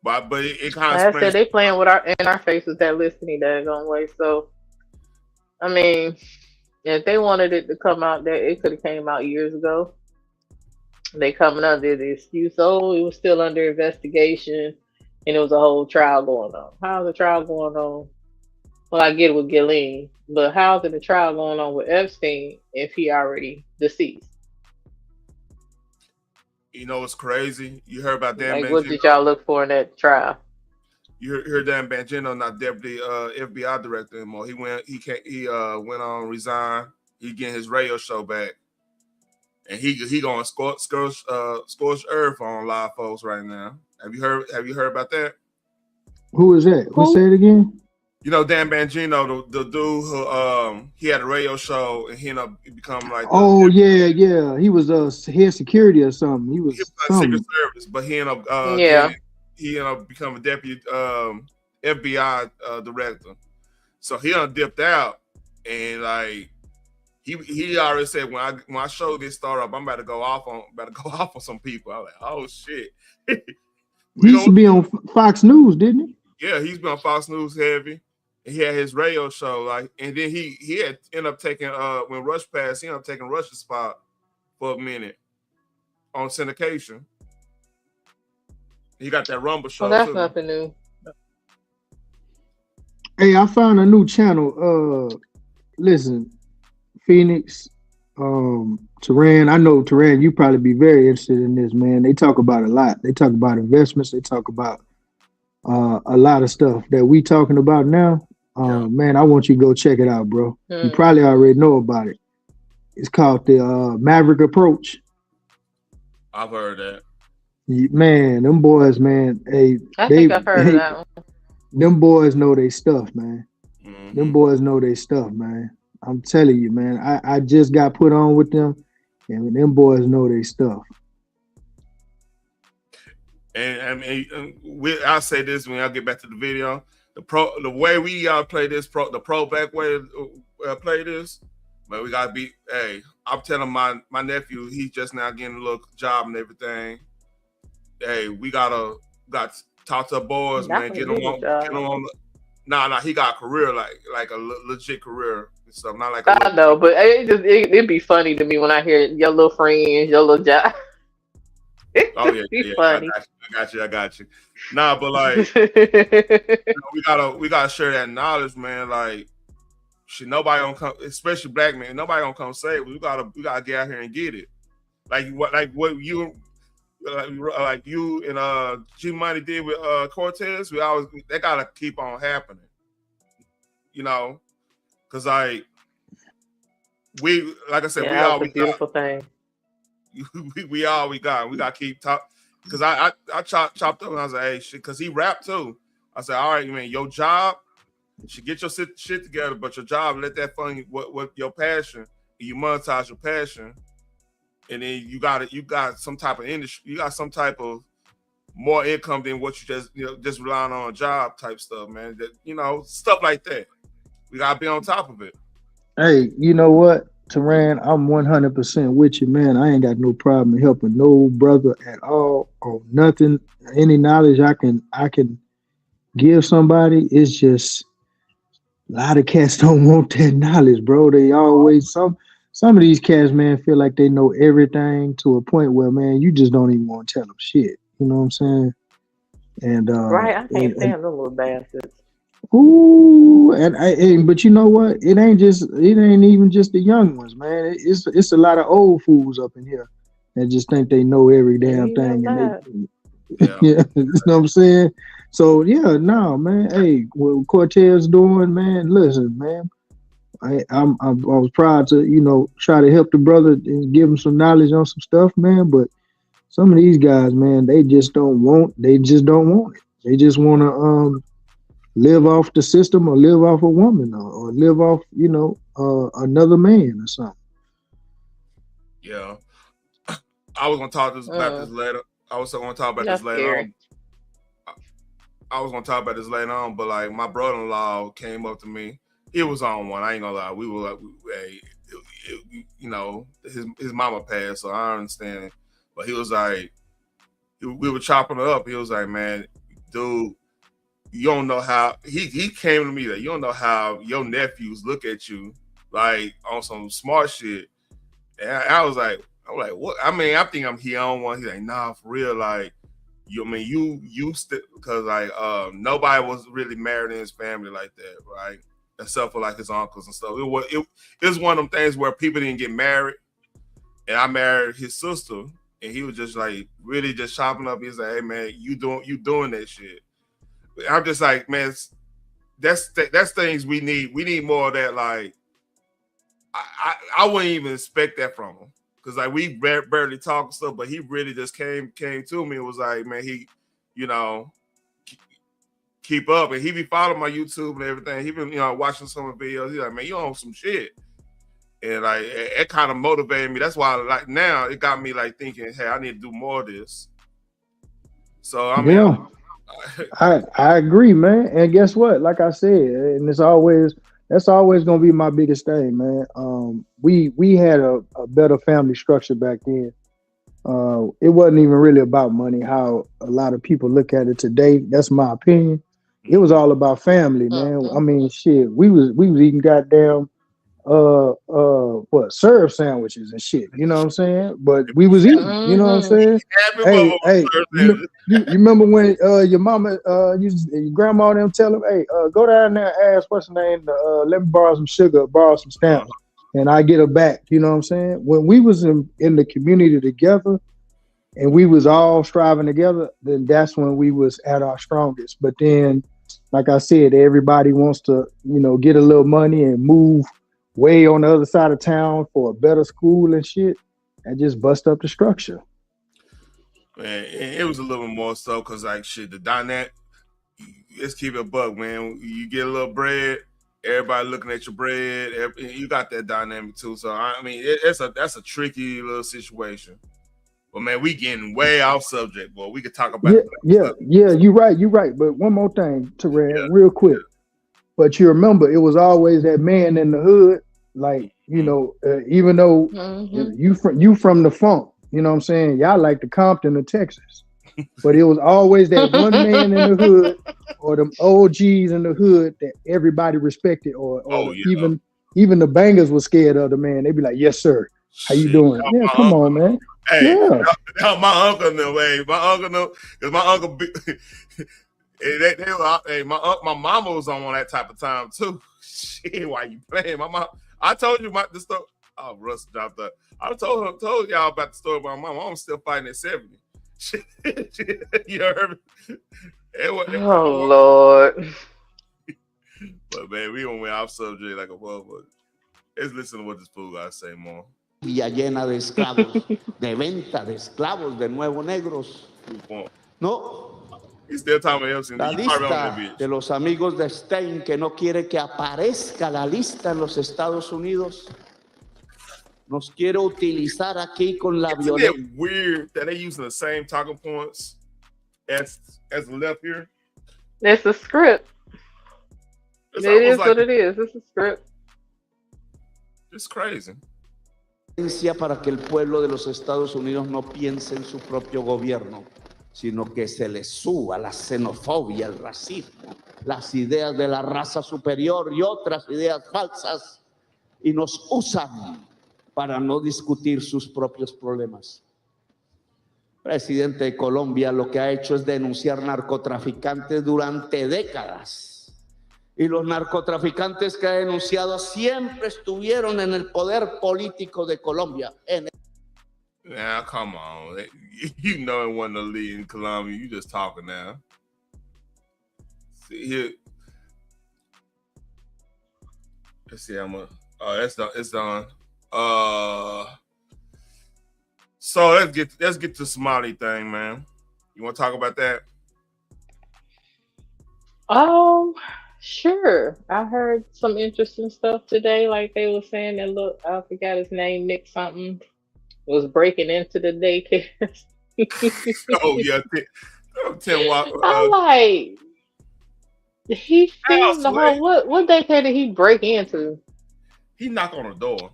But it kind of Like I said, explains. they playing in our faces that listening daggone way. So I mean, if they wanted it to come out, that it could have came out years ago. They coming under the excuse, oh, it was still under investigation, and it was a whole trial going on. How's the trial going on? Well, I get it with Ghislaine, but how's the trial going on with Epstein if he already deceased? You know what's crazy? You heard about Dan Like, what Bongino? did y'all look for in that trial? You heard Dan Bongino, not deputy FBI director anymore. He went on resign. He getting his radio show back, and he going scorch earth on live folks right now. Have you heard about that? Who is that? Who say it again? You know Dan Bongino, the dude who he had a radio show and he ended up becoming like yeah. He was head security or something. He was Secret Service, but he ended up becoming deputy FBI director. So he dipped out, and like he already said when I show this startup, I'm about to go off on some people. I was like, oh shit. He used to be on Fox News, didn't he? Yeah, he's been on Fox News heavy. He had his radio show, like, and then he had ended up taking when Rush passed, he ended up taking Rush's spot for a minute on syndication. He got that Rumble show. Well, that's too. nothing new. Hey, I found a new channel. Listen, Phoenix, Teran. I know Teran, you probably be very interested in this, man. They talk about a lot. They talk about investments. They talk about a lot of stuff that we talking about now. Man, I want you to go check it out, bro. You probably already know about it. It's called the Maverick Approach. I've heard that. Man, them boys, man. Hey, I think I've heard of that one. Them boys know their stuff, man. Mm-hmm. Them boys know their stuff, man. I'm telling you, man. I just got put on with them, and them boys know their stuff. And I mean, I'll say this when I get back to the video. The way we play this the pro back way play this, man, we gotta be. Hey, I'm telling my nephew, he's just now getting a little job and everything. Hey, we gotta talk to the boys, man. Get them on. Nah, he got a career like a legit career and stuff. Not like I know, but it'd be funny to me when I hear your little friends, your little job. Oh yeah, funny. I got you. Nah, but like we gotta share that knowledge, man. Like, shit, nobody gonna come, especially black men. Nobody gonna come save. We gotta get out here and get it. Like what you and G Money did with Cortez. That gotta keep on happening. You know, because like I said, we all we beautiful thing. we all we got. We got to keep talking. Because I chopped up and I was like, hey, shit, because he rapped too. I said, all right, man, your job, you should get your shit together, but your job, let that fund what your passion, and you monetize your passion, and then you got some type of industry, you got some type of more income than what you just relying on a job type stuff, man. That, stuff like that. We gotta be on top of it. Hey, you know what? Teran, I'm 100% with you, man. I ain't got no problem in helping no brother at all or nothing. Any knowledge I can give somebody, it's just a lot of cats don't want that knowledge, bro. They always some of these cats, man, feel like they know everything to a point where, man, you just don't even want to tell them shit. You know what I'm saying? And right, I can't stand them little bastards. Ooh, but you know what? It ain't even just the young ones, man. It's a lot of old fools up in here that just think they know every damn thing, and you know what I'm saying? So yeah, no, man. Hey, what Cortez doing, man? Listen, man. I was proud to try to help the brother and give him some knowledge on some stuff, man. But some of these guys, man, they just don't want it. They just want to live off the system or live off a woman or live off, another man or something. Yeah. I was gonna talk about this later. I was gonna talk about this later on. I was gonna talk about this later on, but like my brother-in-law came up to me. He was on one. I ain't gonna lie. We were like, you know, his mama passed, so I understand. But he was like, we were chopping it up. He was like, man, dude, you don't know how. He came to me that you don't know how your nephews look at you like on some smart shit. And I was like, what? I mean, I think I'm here on one. He's like, nah, for real, like. You used to, because like nobody was really married in his family like that, right? Except for like his uncles and stuff. It was one of them things where people didn't get married, and I married his sister, and he was just like really just chopping up. He's like, hey man, you doing that shit. I'm just like, man, that's things we need. We need more of that. Like I wouldn't even expect that from him. Cause like we barely talk and stuff, but he really just came to me and was like, man, he, you know, keep up, and he be following my YouTube and everything. He been, you know, watching some of the videos. He's like, man, you on some shit, and like it kind of motivated me. That's why, like now, it got me like thinking, hey, I need to do more of this. So I mean, I agree, man. And guess what? Like I said, and that's always gonna be my biggest thing, man. We had a better family structure back then. It wasn't even really about money, how a lot of people look at it today. That's my opinion. It was all about family, man. I mean, shit, we was eating goddamn serve sandwiches and shit. You know what I'm saying? But we was eating. You know what I'm saying? Hey, you remember when your mama, your grandma them tell them, hey, go down there and ask what's the name, let me borrow some sugar, borrow some stamps, and I get her back. You know what I'm saying? When we was in the community together, and we was all striving together, then that's when we was at our strongest. But then, like I said, everybody wants to, you know, get a little money and move way on the other side of town for a better school and shit, and just bust up the structure. Man, it was a little more so because like shit, the dynamic. Let's keep it a buck, man. You get a little bread, everybody looking at your bread. You got that dynamic too. So I mean, that's a tricky little situation. But man, we getting way off subject, boy. We could talk about yeah. You're right. But one more thing, Terrell, real quick. But you remember, it was always that man in the hood, like, you know, even though you from the funk, you know what I'm saying? Y'all like the Compton of Texas. But it was always that one man in the hood or them OGs in the hood that everybody respected, or even the bangers was scared of the man. They'd be like, yes, sir. How you doing? Yeah, come on, man. Hey, my uncle knew, because my uncle, my mama was on that type of time too. Shit, why you playing? My mom, I told you the story. Oh, Russ dropped up. I told y'all about the story about my mom. I'm still fighting at 70. You heard me? Oh Lord. But man, we went off subject like a motherfucker. Let's listen to what this fool got to say more. Llena de esclavos, de venta de esclavos, de nuevo negros. No. La lista de los amigos de Stein que no quiere que aparezca la lista en los Estados Unidos. Nos quiere utilizar aquí con la violencia. Isn't it weird that they using the same talking points as the left here? It's a script. It is like, what it is. It's a script. It's crazy. Para que el pueblo de los Estados Unidos no piense en su propio gobierno, sino que se les suba la xenofobia, el racismo, las ideas de la raza superior y otras ideas falsas, y nos usan para no discutir sus propios problemas. El presidente de Colombia lo que ha hecho es denunciar narcotraficantes durante décadas. Y los narcotraficantes que ha denunciado siempre estuvieron en el poder político de Colombia. Now, come on. You know it wasn't the lead in Colombia. You just talking now. See here. Let's see. That's done. It's done. So let's get to the Somali thing, man. You want to talk about that? Sure. I heard some interesting stuff today. Like they were saying that, look, I forgot his name, Nick something, was breaking into the daycare. Oh yeah, 10 walk. I'm like, he filmed the whole. What daycare did he break into? He knocked on the door.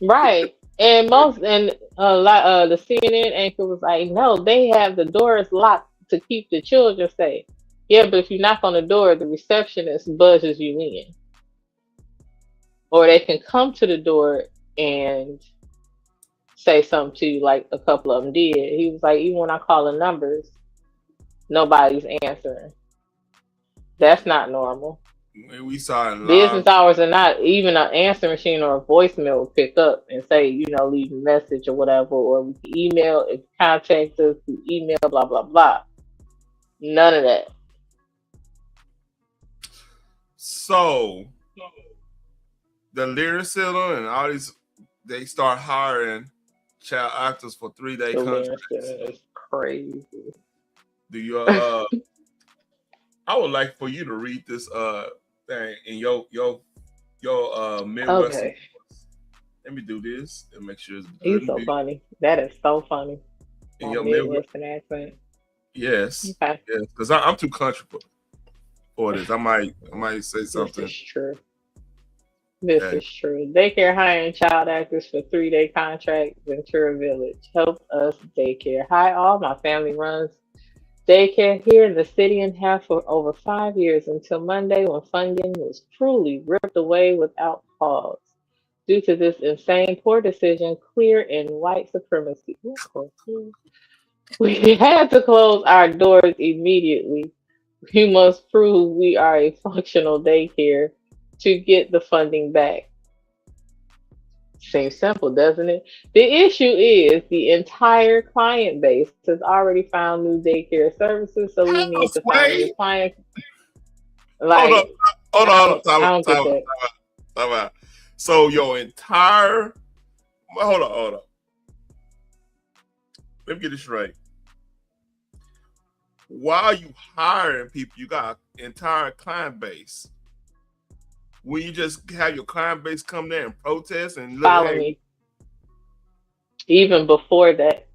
Right. And the CNN anchor was like, no, they have the doors locked to keep the children safe. Yeah, but if you knock on the door, the receptionist buzzes you in. Or they can come to the door and say something to you, like a couple of them did. He was like, even when I call the numbers, nobody's answering. That's not normal. We saw it Business live. hours are not even an answer machine or a voicemail will pick up and say, leave a message or whatever, or we can email, if contact us through email, blah, blah, blah. None of that. So the Lyric Center and all these, they start hiring child actors for 3-day contracts. It's crazy. Do you I would like for you to read this thing in your Midwestern. Okay. Let me do this and make sure it's good. He's so funny. That is so funny. In your Midwestern accent. Yes. Okay. Yes, because I'm too country for this. I might say something. This is true. This is true. Daycare hiring child actors for 3-day contract, Ventura Village. Help us daycare. Hi all, my family runs daycare here in the city and have for over 5 years until Monday when funding was truly ripped away without pause. Due to this insane poor decision, clear in white supremacy. We had to close our doors immediately. We must prove we are a functional daycare to get the funding back. Seems simple, doesn't it? The issue is the entire client base has already found new daycare services, so we need to find new clients. Like, hold on. Time out. So your entire, hold on. Let me get this right. While you hiring people, you got an entire client base. Will you just have your client base come there and protest and follow me? Even before that,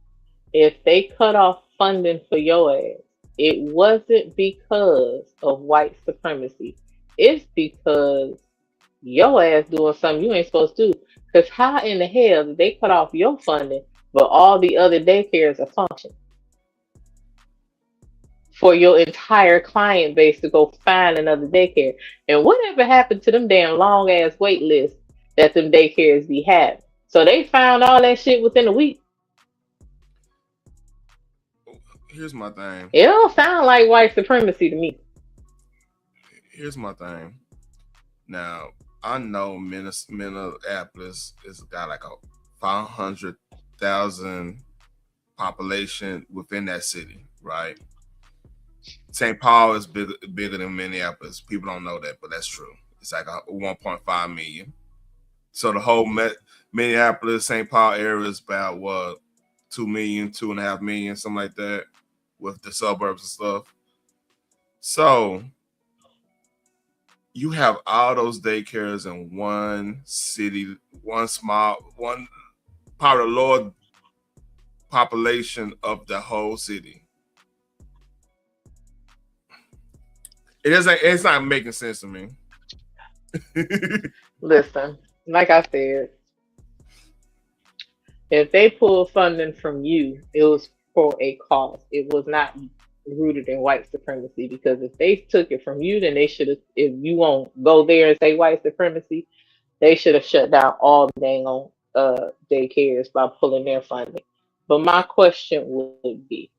if they cut off funding for your ass, it wasn't because of white supremacy. It's because your ass doing something you ain't supposed to do. Because how in the hell did they cut off your funding, but all the other daycares are functioning? For your entire client base to go find another daycare. And whatever happened to them damn long ass wait lists that them daycares be having? So they found all that shit within a week. Here's my thing. It don't sound like white supremacy to me. Here's my thing. Now, I know Minneapolis is got like a 500,000 population within that city, right? St. Paul is bigger than Minneapolis. People don't know that, but that's true. It's like 1.5 million. So the whole Minneapolis, St. Paul area is about 2 million, 2.5 million, something like that, with the suburbs and stuff. So you have all those daycares in one city, one probably the lower population of the whole city. It's not making sense to me. Listen, like I said, if they pulled funding from you, it was for a cause. It was not rooted in white supremacy, because if they took it from you, then they should have, if you won't go there and say white supremacy, they should have shut down all the dang on daycares by pulling their funding. But my question would be,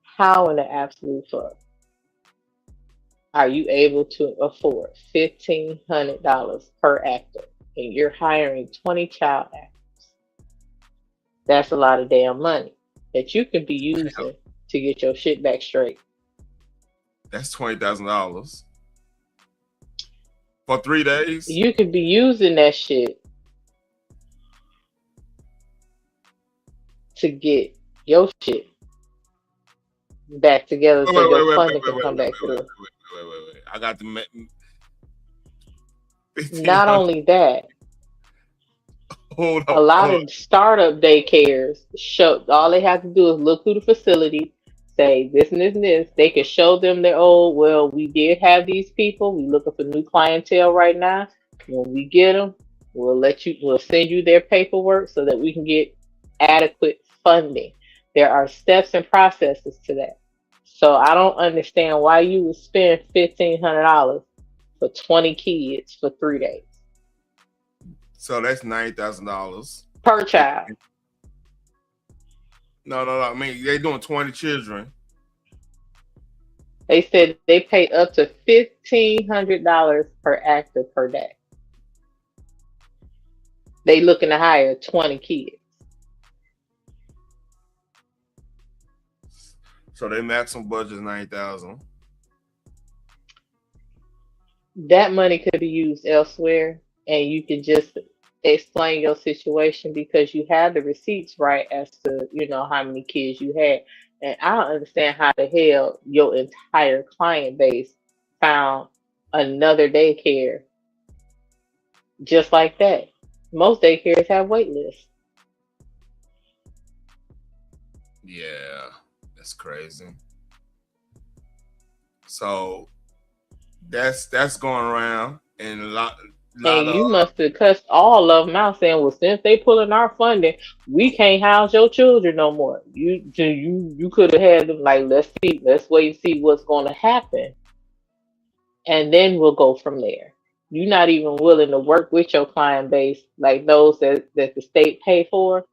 how in the absolute fuck are you able to afford $1,500 per actor and you're hiring 20 child actors? That's a lot of damn money that you can be using to get your shit back straight. That's $20,000 for 3 days. You could be using that shit to get your shit back together so your funding can come back through. Wait. I got the. Not only that, Hold A up. lot of startup daycares show all they have to do is look through the facility, say this and this and this. They can show them their old, well, we did have these people. We looking for new clientele right now. When we get them, we'll send you their paperwork so that we can get adequate funding. There are steps and processes to that. So I don't understand why you would spend $1,500 for 20 kids for 3 days So that's $90,000 per child. No. I mean, they doing 20 children. They said they pay up to $1,500 per actor per day. They looking to hire 20 kids. So their maximum budget is 90,000. That money could be used elsewhere, and you can just explain your situation because you have the receipts right as to how many kids you had. And I don't understand how the hell your entire client base found another daycare just like that. Most daycares have wait lists. Yeah, that's crazy. So that's going around, and a lot And you of must have cussed all of them out saying, well, since they pulling our funding, we can't house your children no more. You could have had them like, let's wait and see what's going to happen. And then we'll go from there. You're not even willing to work with your client base, like those that the state pay for.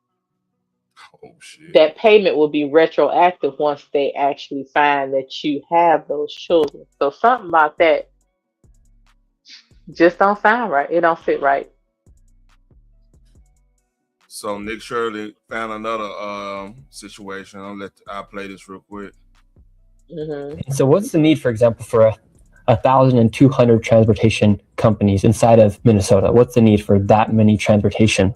oh shit. That payment will be retroactive once they actually find that you have those children. So something about that just don't sound right. It don't fit right. So Nick Shirley found another situation. I'll play this real quick. Mm-hmm. So what's the need, for example, for 1,200 transportation companies inside of Minnesota? What's the need for that many transportation?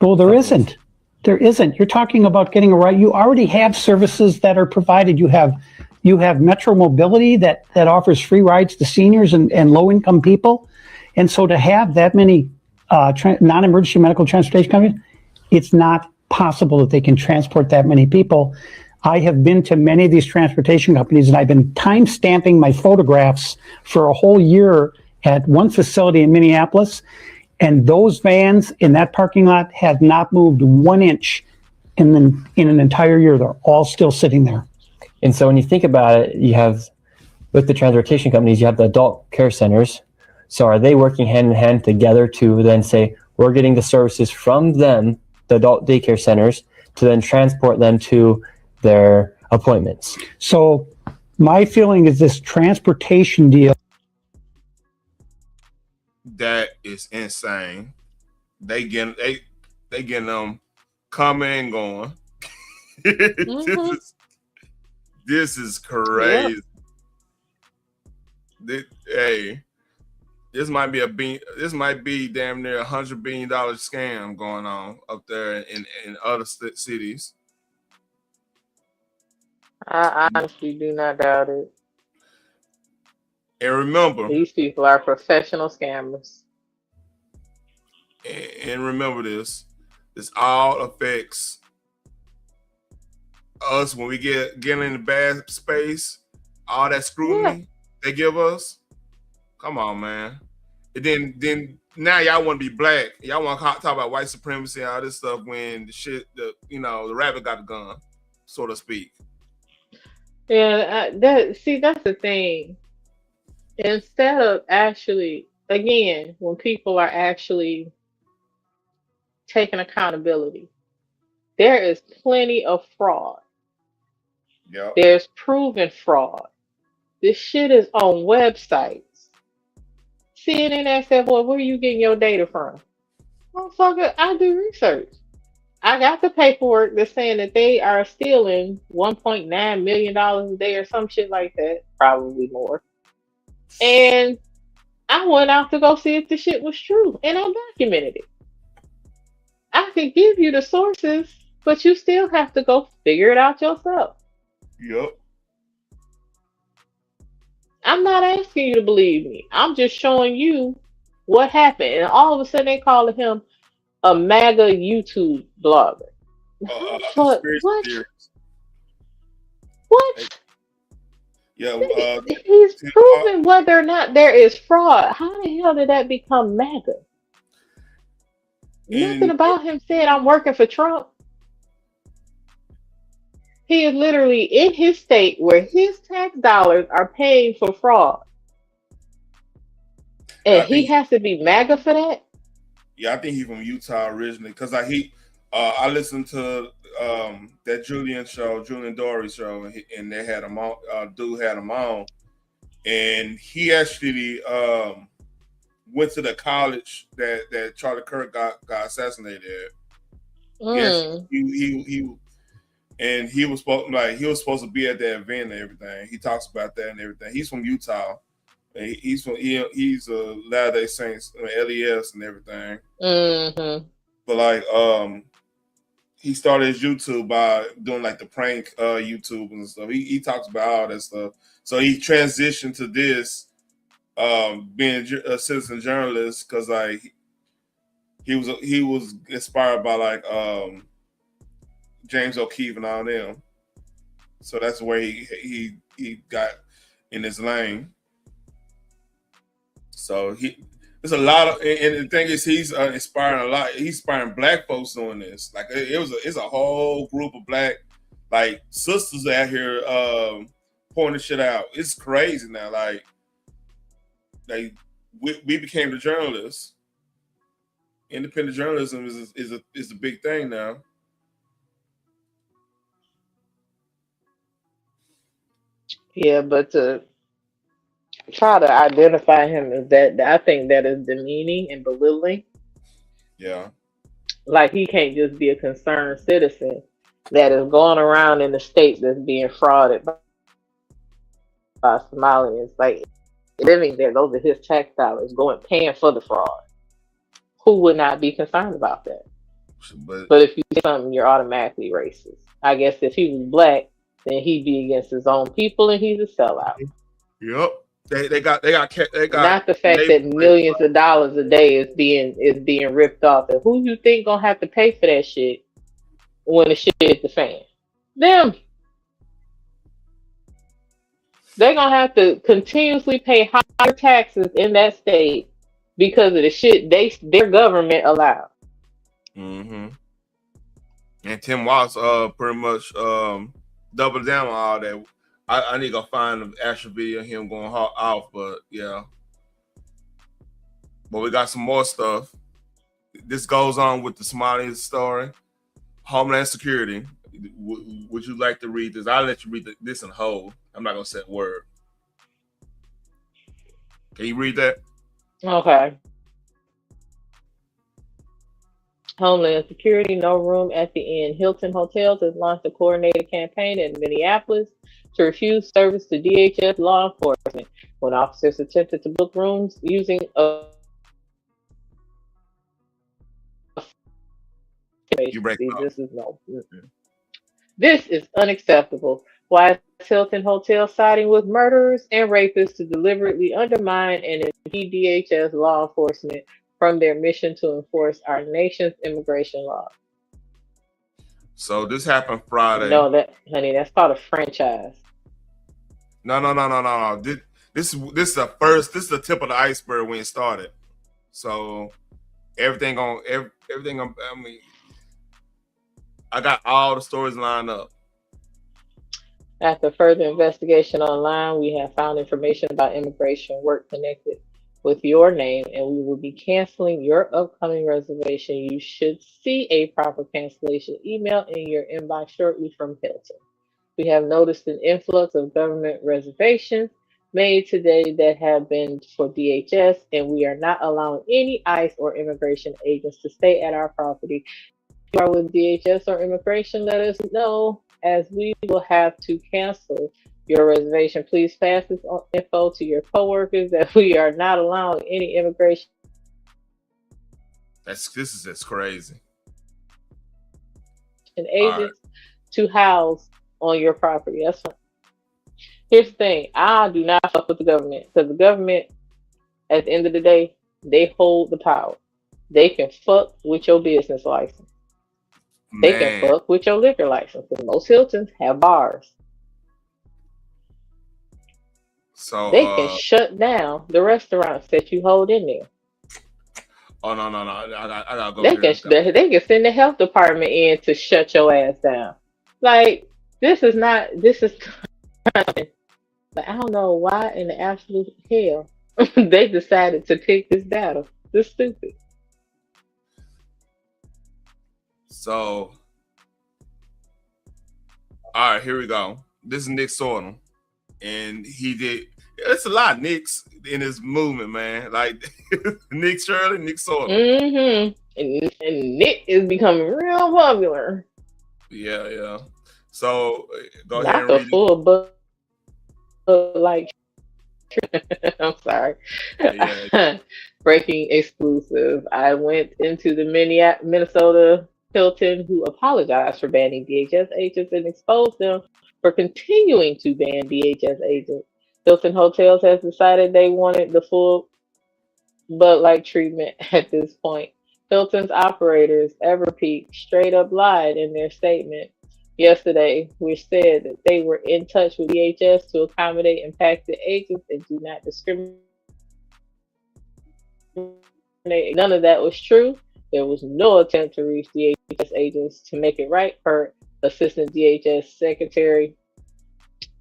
Well, there isn't. There isn't. You're talking about getting a ride. You already have services that are provided. You have Metro Mobility that offers free rides to seniors and low-income people. And so to have that many non-emergency medical transportation companies, it's not possible that they can transport that many people. I have been to many of these transportation companies, and I've been time-stamping my photographs for a whole year at one facility in Minneapolis, and those vans in that parking lot have not moved 1 inch in an entire year. They're all still sitting there. And so when you think about it, you have, with the transportation companies, you have the adult care centers. So are they working hand in hand together to then say, we're getting the services from them, the adult daycare centers, to then transport them to their appointments? So my feeling is this transportation deal. That is insane. They getting them coming and going. Mm-hmm. This is crazy. Hey, this might be damn near $100 billion scam going on up there in other cities. I honestly do not doubt it. And remember, These people are professional scammers. and remember this all affects us when we get in the bad space. All that scrutiny they give us. Come on, man. And then now y'all want to be black. Y'all want to talk about white supremacy and all this stuff when the rabbit got the gun, so to speak. Yeah, that's the thing. Instead of actually, again, when people are actually taking accountability, there is plenty of fraud. Yep. There's proven fraud. This shit is on websites. CNN said, "Boy, where are you getting your data from?" Motherfucker, I do research. I got the paperwork that's saying that they are stealing $1.9 million a day or some shit like that, probably more. And I went out to go see if the shit was true, and I documented it. I could give you the sources, but you still have to go figure it out yourself. Yep. I'm not asking you to believe me. I'm just showing you what happened. And all of a sudden they calling him a MAGA YouTube blogger. But Conspiracy what? theories. What? Yeah, He's proven whether or not there is fraud. How the hell did that become MAGA? Nothing and about him said I'm working for Trump. He is literally in his state where his tax dollars are paying for fraud. And I he think has to be MAGA for that? yeah, I think he's from Utah originally because I listened to that Julian Dory show, and they had him on. Dude had him on, and he actually went to the college that Charlie Kirk got assassinated at. Yes, he was supposed to be at that event and everything. He talks about that and everything. He's from Utah. He's a Latter-day Saints, LES and everything. But he started his YouTube by doing like the prank YouTube and stuff. He talks about all that stuff. So he transitioned to this being a citizen journalist because he was inspired by James O'Keefe and all them. So that's where he got in his lane. So there's a lot of, and the thing is, he's inspiring a lot. He's inspiring Black folks doing this. Like it's a whole group of Black sisters out here pointing shit out. It's crazy now. We became the journalists. Independent journalism is a big thing now. Yeah, but to try to identify him as that, I think that is demeaning and belittling. Yeah. Like he can't just be a concerned citizen that is going around in the state that's being frauded by Somalians. Like living there, those are his tax dollars paying for the fraud. Who would not be concerned about that? But if you say something, you're automatically racist. I guess if he was Black, then he'd be against his own people and he's a sellout. Yep. They got not the fact that millions of dollars a day is being ripped off. And who you think gonna have to pay for that shit when the shit hits the fan? Them. They're gonna have to continuously pay higher taxes in that state because of the shit their government allowed. Mm-hmm. And Tim Walz pretty much doubled down on all that. I need to go find the actual video of him going off, but yeah. But we got some more stuff. This goes on with the Somalians story. Homeland Security. Would you like to read this? I'll let you read this in whole. I'm not going to say a word. Can you read that? Okay. Homeland Security, no room at the Inn. Hilton Hotels has launched a coordinated campaign in Minneapolis to refuse service to DHS law enforcement when officers attempted to book rooms using a This is unacceptable. Why is Hilton Hotel siding with murderers and rapists to deliberately undermine and impede DHS law enforcement from their mission to enforce our nation's immigration law? So this happened Friday. No, that's called a franchise. No. This is the first. This is the tip of the iceberg when it started. So everything. I mean, I got all the stories lined up. After further investigation online, we have found information about immigration work connected with your name, and we will be canceling your upcoming reservation. You should see a proper cancellation email in your inbox shortly from Hilton. We have noticed an influx of government reservations made today that have been for DHS, and we are not allowing any ICE or immigration agents to stay at our property. If you are with DHS or immigration, let us know, as we will have to cancel your reservation. Please pass this info to your coworkers that we are not allowing any immigration. This is just crazy. And agents to house on your property. That's fine. Here's the thing. I do not fuck with the government because the government, at the end of the day, they hold the power. They can fuck with your business license. They can Man. fuck with your liquor license. Because most Hiltons have bars. So They can shut down the restaurants that you hold in there. oh no. I gotta go They here. can send the health department in to shut your ass down. Like, this is like, I don't know why in the absolute hell they decided to pick this battle. This stupid. So all right, here we go. This is Nick Sortum. And he did. It's a lot of Nicks in his movement, man. Like Nick Shirley, Nick Sortum. And Nick is becoming real popular. Yeah. So go Not ahead and the read full book, like. I'm sorry. Yeah. Breaking exclusive. I went into the Minnesota Hilton, who apologized for banning DHS agents and exposed them for continuing to ban DHS agents. Hilton Hotels has decided they wanted the full Bud Light treatment at this point. Hilton's operators, Everpeak, straight up lied in their statement yesterday, which said that they were in touch with DHS to accommodate impacted agents and do not discriminate. None of that was true. There was no attempt to reach DHS agents to make it right, per Assistant DHS Secretary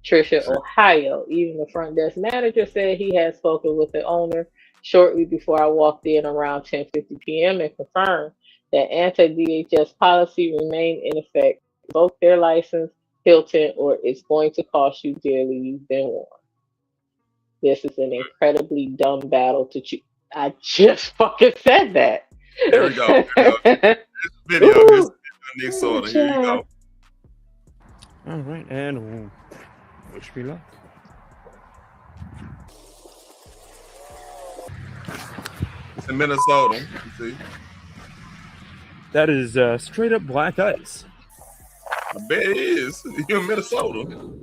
Tricia Ohio. Even the front desk manager said he had spoken with the owner shortly before I walked in around 10:50 p.m. and confirmed that anti-DHS policy remained in effect. Revoke their license, Hilton, or it's going to cost you dearly. You've been warned. This is an incredibly dumb battle to choose. I just fucking said that. There we go. Here's the video. Here's the Nick Sortum. Here you go. All right, and wish me luck. It's in Minnesota. You see? That is straight up black ice. I bet it is. You're in Minnesota.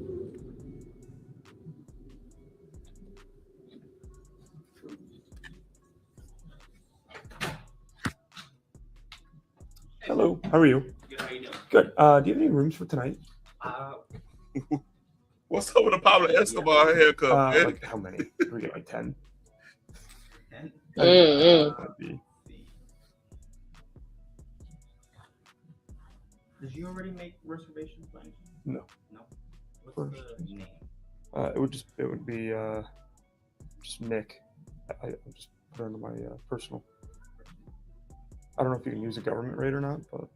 Hello, how are you? Good, how you doing? Good. Do you have any rooms for tonight? What's up with the Pablo Escobar haircut? Like how many? We get like 10. 10? Did you already make reservations, Blank? No. No. What's the name? It would be just Nick. I just put it under my personal. I don't know if you can use a government rate or not, but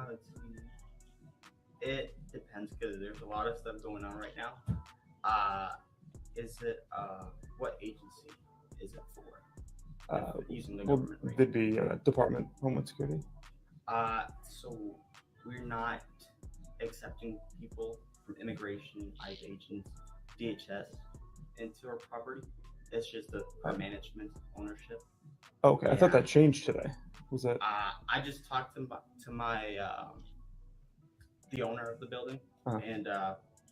Let's see. It depends because there's a lot of stuff going on right now. Is it what agency is it for? Using the government rate? They'd be Department of Homeland Security. So we're not accepting people from immigration, ICE agents, DHS into our property. It's just our management ownership. Okay, yeah. I thought that changed today. Was that? I just talked to my the owner of the building, and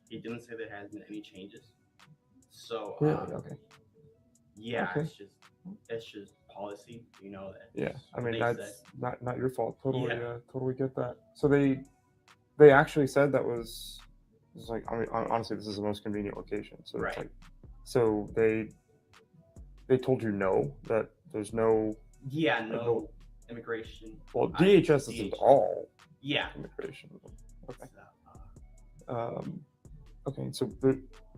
he didn't say there has been any changes. So really, okay. Yeah, okay. It's just policy, you know that. Yeah, I mean that's not your fault. Totally, totally get that. So they actually said that was like, I mean, honestly, this is the most convenient location. So right. It's like, so they told you no, that there's no. Yeah, no immigration. Well, DHS isn't all. Yeah. Immigration. Okay. Okay.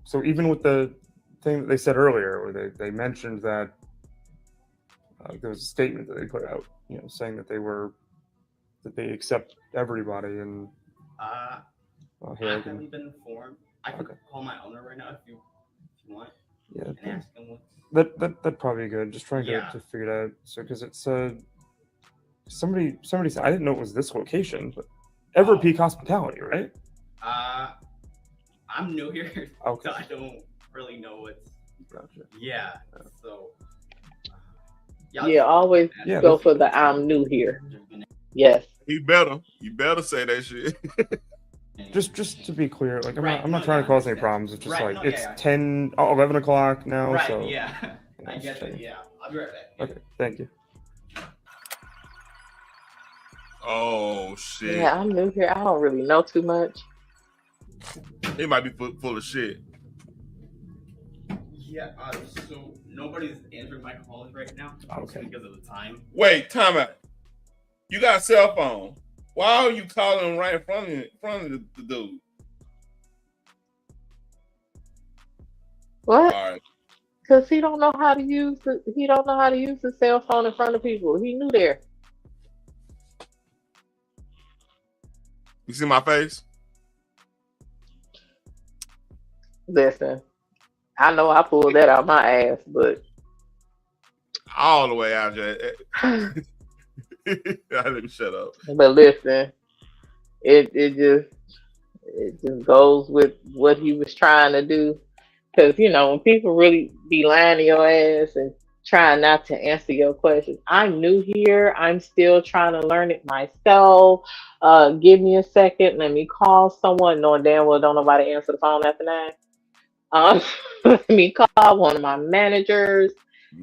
So even with the thing that they said earlier, where they mentioned that there was a statement that they put out, you know, saying that they accept everybody and. I haven't been informed. I could call my owner right now if you want. Yeah. And ask him That'd probably be good. Just trying to figure it out. So because it said somebody said, I didn't know it was this location, but Everpeak Hospitality, right? I'm new here, okay. So I don't really know what's. Gotcha. Yeah. So. Always go for the I'm new here. Yes. You better say that shit. Just to be clear, like I'm not trying to cause any problems. It's just it's 11 o'clock now. Right. So Yeah. I get it. Yeah. I'll be right back. Okay. Thank you. Oh shit. Yeah, I'm new here. I don't really know too much. He might be full of shit. Yeah, so nobody's answering my calls right now. Okay. Because of the time. Wait, time out. You got a cell phone. Why are you calling him right in front of the dude? What? All right. Because he don't know how to use the cell phone in front of people. He knew there. You see my face? Listen, I know I pulled that out my ass, but All the way out there. Let me shut up. but listen, it just goes with what he was trying to do. Because when people really be lying to your ass and trying not to answer your questions, I'm new here. I'm still trying to learn it myself. Give me a second. Let me call someone. Knowing damn well don't nobody answer the phone after 9. Let me call one of my managers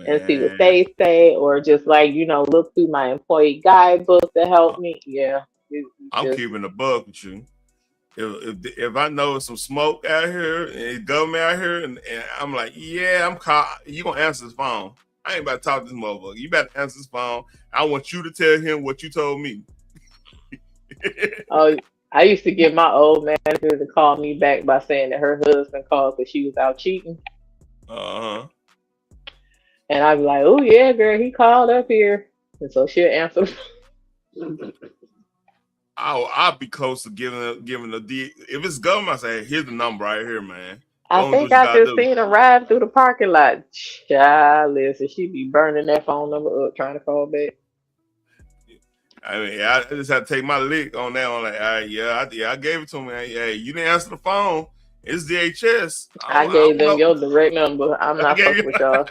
and see what they say, or just look through my employee guidebook to help me. Yeah, I'm keeping a bug with you. If I know some smoke out here and government out here, and I'm like, yeah, I'm call you gonna answer this phone. I ain't about to talk to this motherfucker. You better answer this phone. I want you to tell him what you told me. Oh, I used to get my old manager to call me back by saying that her husband called because she was out cheating. Uh-huh. And I'd be like, oh yeah, girl, he called up here. And so she'll answer. I'll be close to giving a D. If it's government, I say, here's the number right here, man. I think I just seen her ride through the parking lot. Child, listen, she be burning that phone number up trying to call back. I mean, I just had to take my lick on that one. Like, I gave it to him. Hey, you didn't answer the phone. It's DHS. I gave them your direct number. I'm not fucking with y'all.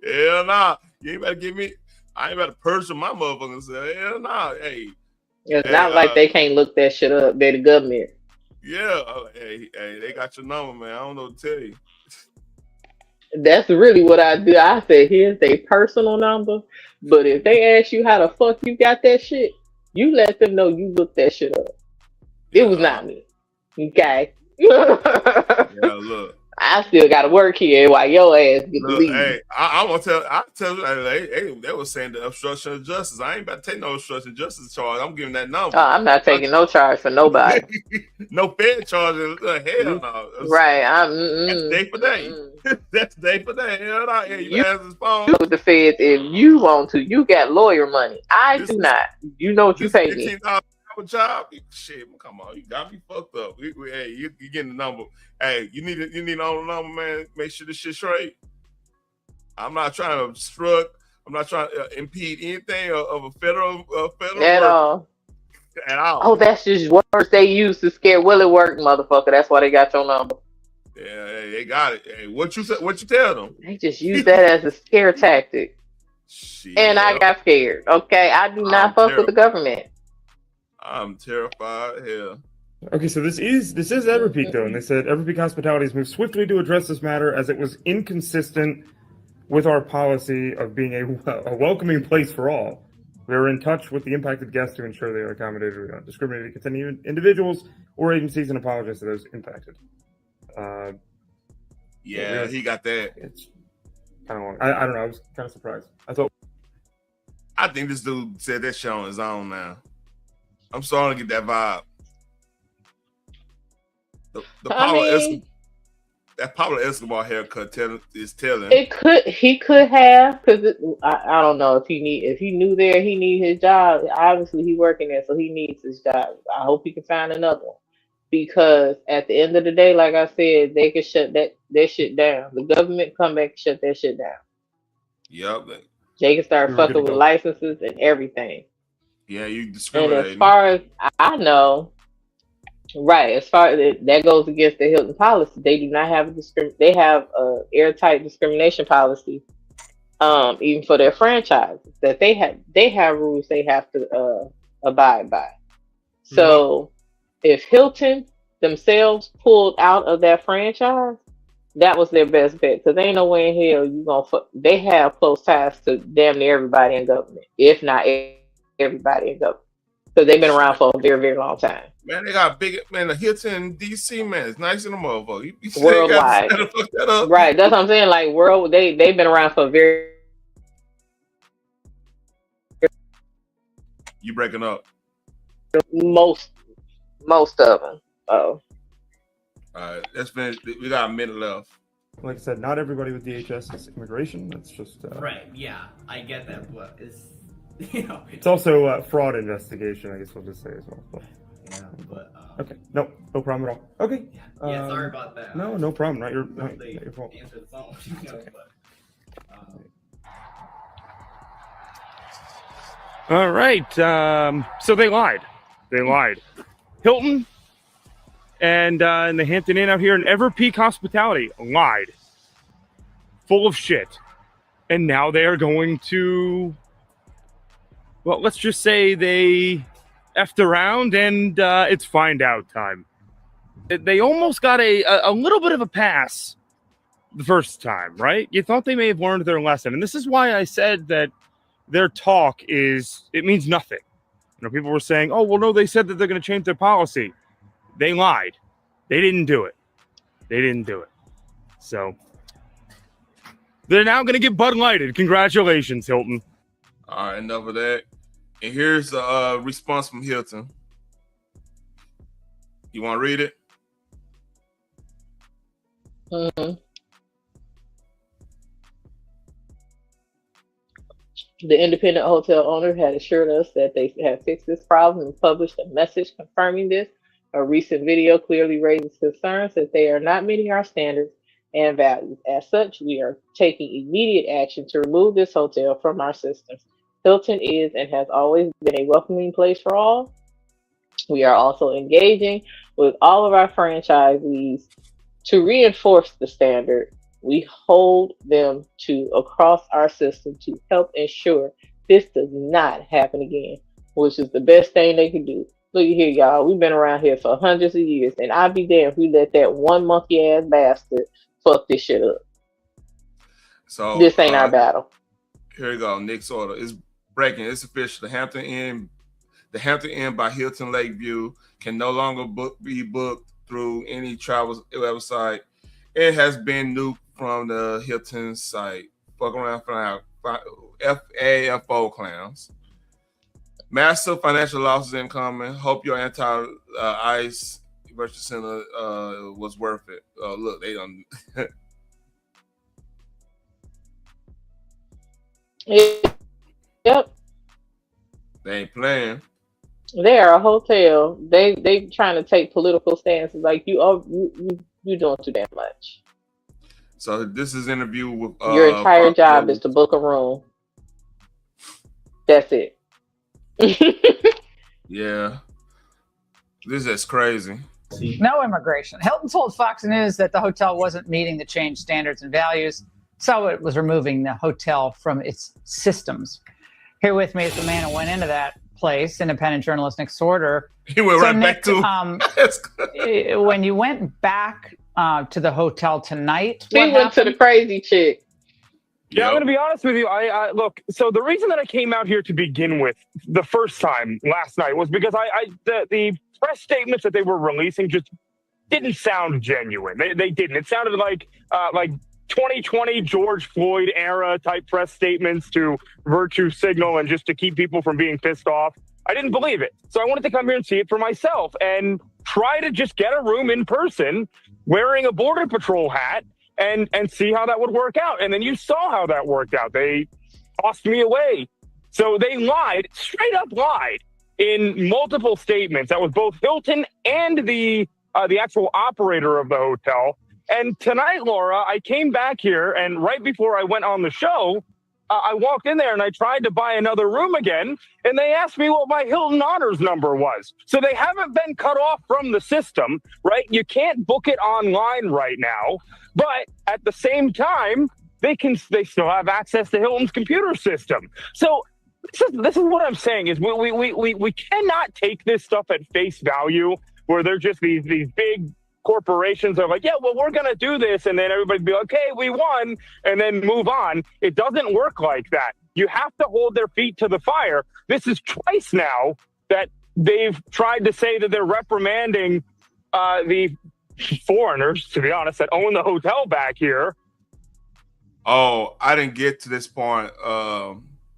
Hell nah. You ain't about to give me. I ain't about to purge my motherfucker and say, hell nah. Hey. It's not like they can't look that shit up. They're the government. Yeah. Hey, they got your number, man. I don't know what to tell you. That's really what I do. I say, here's their personal number. But if they ask you how the fuck you got that shit, you let them know you looked that shit up. It was not me. Okay? Yeah, look. I still got to work here while your ass get to leave. Hey, I tell you, they were saying the obstruction of justice. I ain't about to take no obstruction of justice charge. I'm giving that number. I'm not taking no charge for nobody. No Fed charges. Hell no. Right. That's day for day. That's day for day. Hell no. Yeah, you answer his phone. You with the feds if you want to. You got lawyer money. I do not. You know what you pay me. A job, shit, come on, you got me fucked up. Hey, you getting the number. Hey, you need all the number, man. Make sure this shit straight. I'm not trying to obstruct. I'm not trying to impede anything of a federal at all. At all. Oh, that's just words they use to scare Willie work, motherfucker. That's why they got your number. Yeah, they got it. Hey, what you tell them? They just use that as a scare tactic. Shit. And I got scared. Okay, I do not fuck with the government. I'm terrified. Hell. Okay, so this is Everpeak though, and they said Everpeak Hospitality has moved swiftly to address this matter as it was inconsistent with our policy of being a welcoming place for all. We are in touch with the impacted guests to ensure they are accommodated. We don't discriminate against any individuals or agencies and apologize to those impacted. Yeah, he got that. It's kind of long. I don't know. I was kind of surprised. I think this dude said that shit on his own now. I'm starting to get that vibe. That Pablo Escobar haircut is telling. He could have, because I don't know if he knew there he need his job. Obviously he working there, so he needs his job. I hope he can find another one, because at the end of the day, like I said, they can shut that shit down. The government come back and shut that shit down. Yep. They can start fucking with licenses and everything. Yeah, you discriminate. And as far as I know, right, as far as that goes against the Hilton policy, they do not have they have a airtight discrimination policy, even for their franchises, that they have rules they have to abide by. So if Hilton themselves pulled out of that franchise, that was their best bet, because ain't no way in hell you gonna they have close ties to damn near everybody in government, if not everybody in government. because they've been around for a very, very long time. Man, they got big, man, the Hilton DC, man, it's nice in the motherfucker. You Worldwide. got to fuck that up. Right, that's what I'm saying. Like, they've been around for a very... You breaking up. Most of them. Oh. All right, we got a minute left. Like I said, not everybody with DHS is immigration. That's just right. Yeah, I get that, but it's it's also a fraud investigation. I guess we'll just say as well. But, yeah, but okay, no problem at all. Okay. Yeah, sorry about that. No problem. Not your fault. Answer the phone. All right. So they lied. Hilton and the Hampton Inn out here in Everpeak Hospitality lied. Full of shit. And now they are going to, well, let's just say they effed around and it's find out time. They almost got a little bit of a pass the first time, right? You thought they may have learned their lesson. And this is why I said that their talk it means nothing. You know, people were saying, oh, well, no, they said that they're going to change their policy. They lied. They didn't do it. So they're now going to get Bud Lighted. Congratulations, Hilton. All right, enough of that. And here's a response from Hilton. You want to read it? Mm-hmm. The independent hotel owner had assured us that they have fixed this problem and published a message confirming this. A recent video clearly raises concerns that they are not meeting our standards and values. As such, we are taking immediate action to remove this hotel from our systems. Hilton is and has always been a welcoming place for all. We are also engaging with all of our franchisees to reinforce the standard we hold them to across our system to help ensure this does not happen again, which is the best thing they can do. Look here, y'all. We've been around here for hundreds of years, and I'd be damned if we let that one monkey ass bastard fuck this shit up. So this ain't our battle. Here we go. Nick's order is breaking. It's official. The Hampton Inn by Hilton Lakeview can no longer be booked through any travel website. It has been nuked from the Hilton site. Fuck around for now. FAFO clowns. Massive financial losses incoming. Hope your anti-ICE virtual center was worth it. Look, they done. Yep. They ain't playing. They are a hotel. They trying to take political stances. Like you doing too damn much. So this is an interview with your entire job is to book a room. That's it. Yeah, this is crazy. No immigration. Hilton told Fox News that the hotel wasn't meeting the changed standards and values, so it was removing the hotel from its systems. Here with me is the man who went into that place, independent journalist Nick Sorter. He went right back to. When you went back to the hotel tonight, he went to the crazy chick. Yeah, I'm going to be honest with you. I look. So the reason that I came out here to begin with the first time last night was because the press statements that they were releasing just didn't sound genuine. They didn't. It sounded like 2020 George Floyd era type press statements to virtue signal and just to keep people from being pissed off. I didn't believe it. So I wanted to come here and see it for myself and try to just get a room in person wearing a Border Patrol hat and see how that would work out. And then you saw how that worked out. They tossed me away. So they lied, straight up lied in multiple statements. That was both Hilton and the actual operator of the hotel. And tonight, Laura, I came back here and right before I went on the show, I walked in there and I tried to buy another room again. And they asked me what my Hilton Honors number was. So they haven't been cut off from the system, right? You can't book it online right now. But at the same time, they still have access to Hilton's computer system. So this is what I'm saying is we cannot take this stuff at face value where they're just these big corporations are like, yeah, well, we're going to do this. And then everybody be like, okay, we won, and then move on. It doesn't work like that. You have to hold their feet to the fire. This is twice now that they've tried to say that they're reprimanding the foreigners, to be honest, that own the hotel back here. Oh, I didn't get to this point.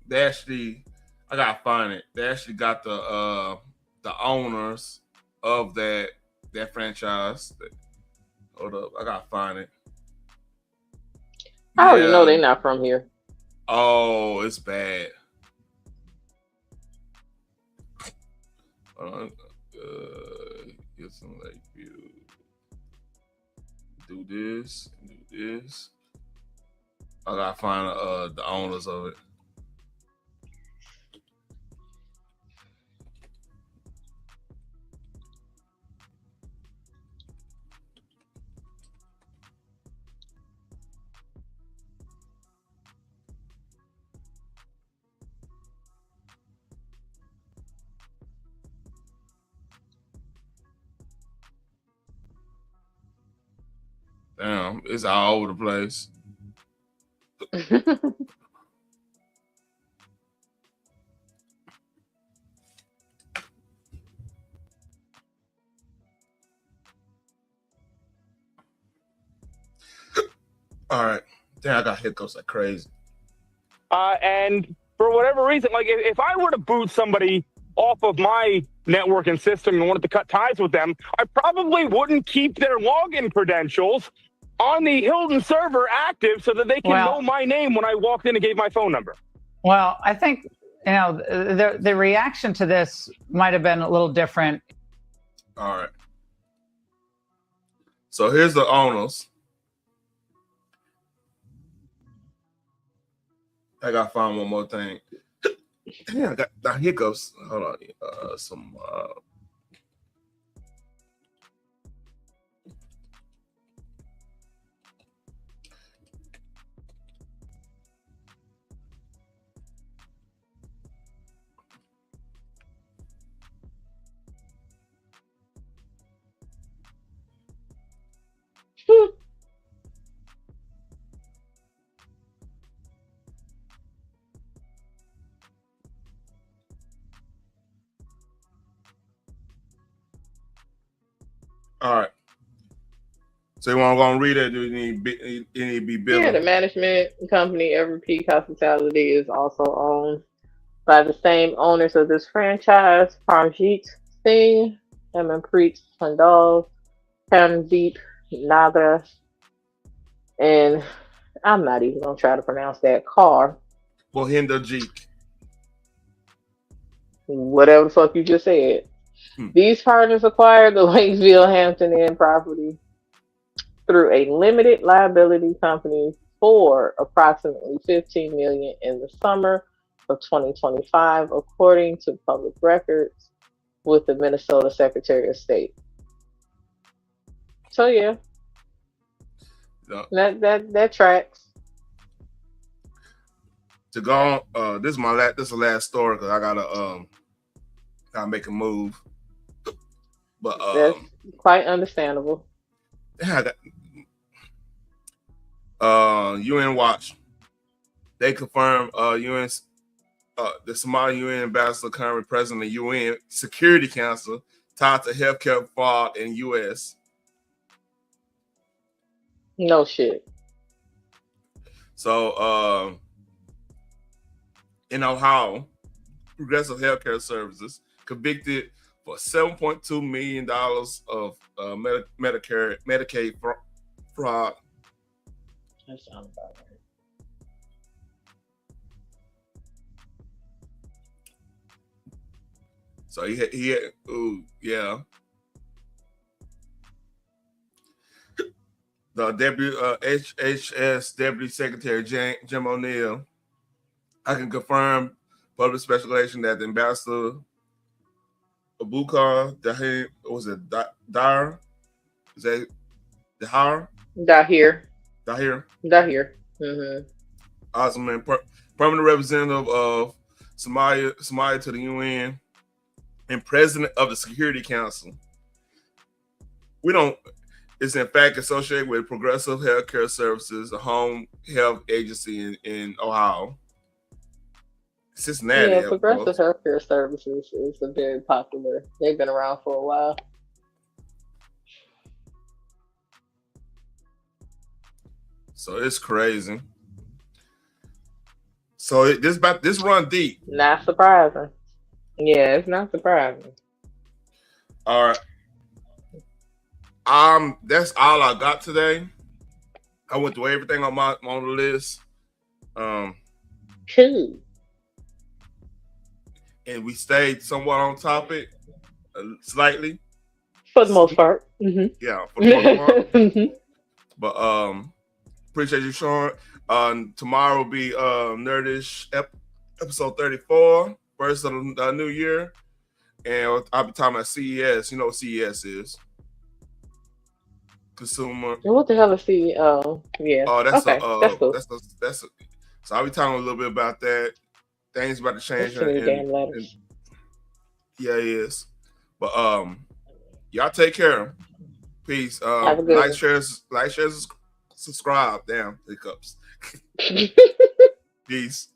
They actually, I gotta find it. They actually got the owners of that franchise. Hold up, I gotta find it. I already know they're not from here. Oh, it's bad. Get some like you do this. I gotta find the owners of it. Damn, it's all over the place. All right. Damn, I got hiccups like crazy. And for whatever reason, like if I were to boot somebody off of my networking system and wanted to cut ties with them, I probably wouldn't keep their login credentials on the Hilton server active so that they can know my name when I walked in and gave my phone number. Well, I think, the reaction to this might have been a little different. All right. So here's the owners. I gotta find one more thing. Damn, I got the hiccups. Hold on. All right. So you want to go and read it? Do you need to be built? Yeah, the management company Everpeak Hospitality is also owned by the same owners of this franchise: Parmjeet Singh, Harmanpreet Pandal, Karandeep Nagra, and I'm not even gonna try to pronounce that car. Bohinder Jeek. Whatever the fuck you just said. These partners acquired the Lakeville Hampton Inn property through a limited liability company for approximately $15 million in the summer of 2025, according to public records with the Minnesota Secretary of State. So yeah, that tracks. To go on, this is the last story because I gotta make a move. But that's quite understandable. UN Watch. They confirmed the Somali UN ambassador, current president of UN Security Council, tied to healthcare fraud in U.S. No shit. So in Ohio, Progressive Healthcare Services convicted for $7.2 million of Medicaid fraud. That sounds about right. So he had, yeah. The HHS Deputy Secretary Jim O'Neill, I can confirm public speculation that the ambassador Abubakar Dahir, was it Dahir? Is that Dahir? Dahir. Mm-hmm. Awesome, man. Permanent representative of Somalia to the UN and president of the Security Council. It's in fact associated with Progressive Healthcare Services, a home health agency in Ohio. Cincinnati. Yeah, of Progressive course. Healthcare Services is a very popular. They've been around for a while. So it's crazy. So this run deep. Not surprising. Yeah, it's not surprising. All right. That's all I got today. I went through everything on the list. Cool. And we stayed somewhat on topic, slightly. For the most part. Mm-hmm. Yeah, for the most part. But appreciate you, Sean. Tomorrow will be Nerdish episode 34, first of the new year. And I'll be talking about CES. You know what CES is? Consumer. What the hell is CEO? Yeah. Oh, that's okay. That's cool. That's so I'll be talking a little bit about that. Things about to change. Damn letters. Yeah, it is. But y'all take care. Peace. Have a good like, share, subscribe. Damn, hiccups. Peace.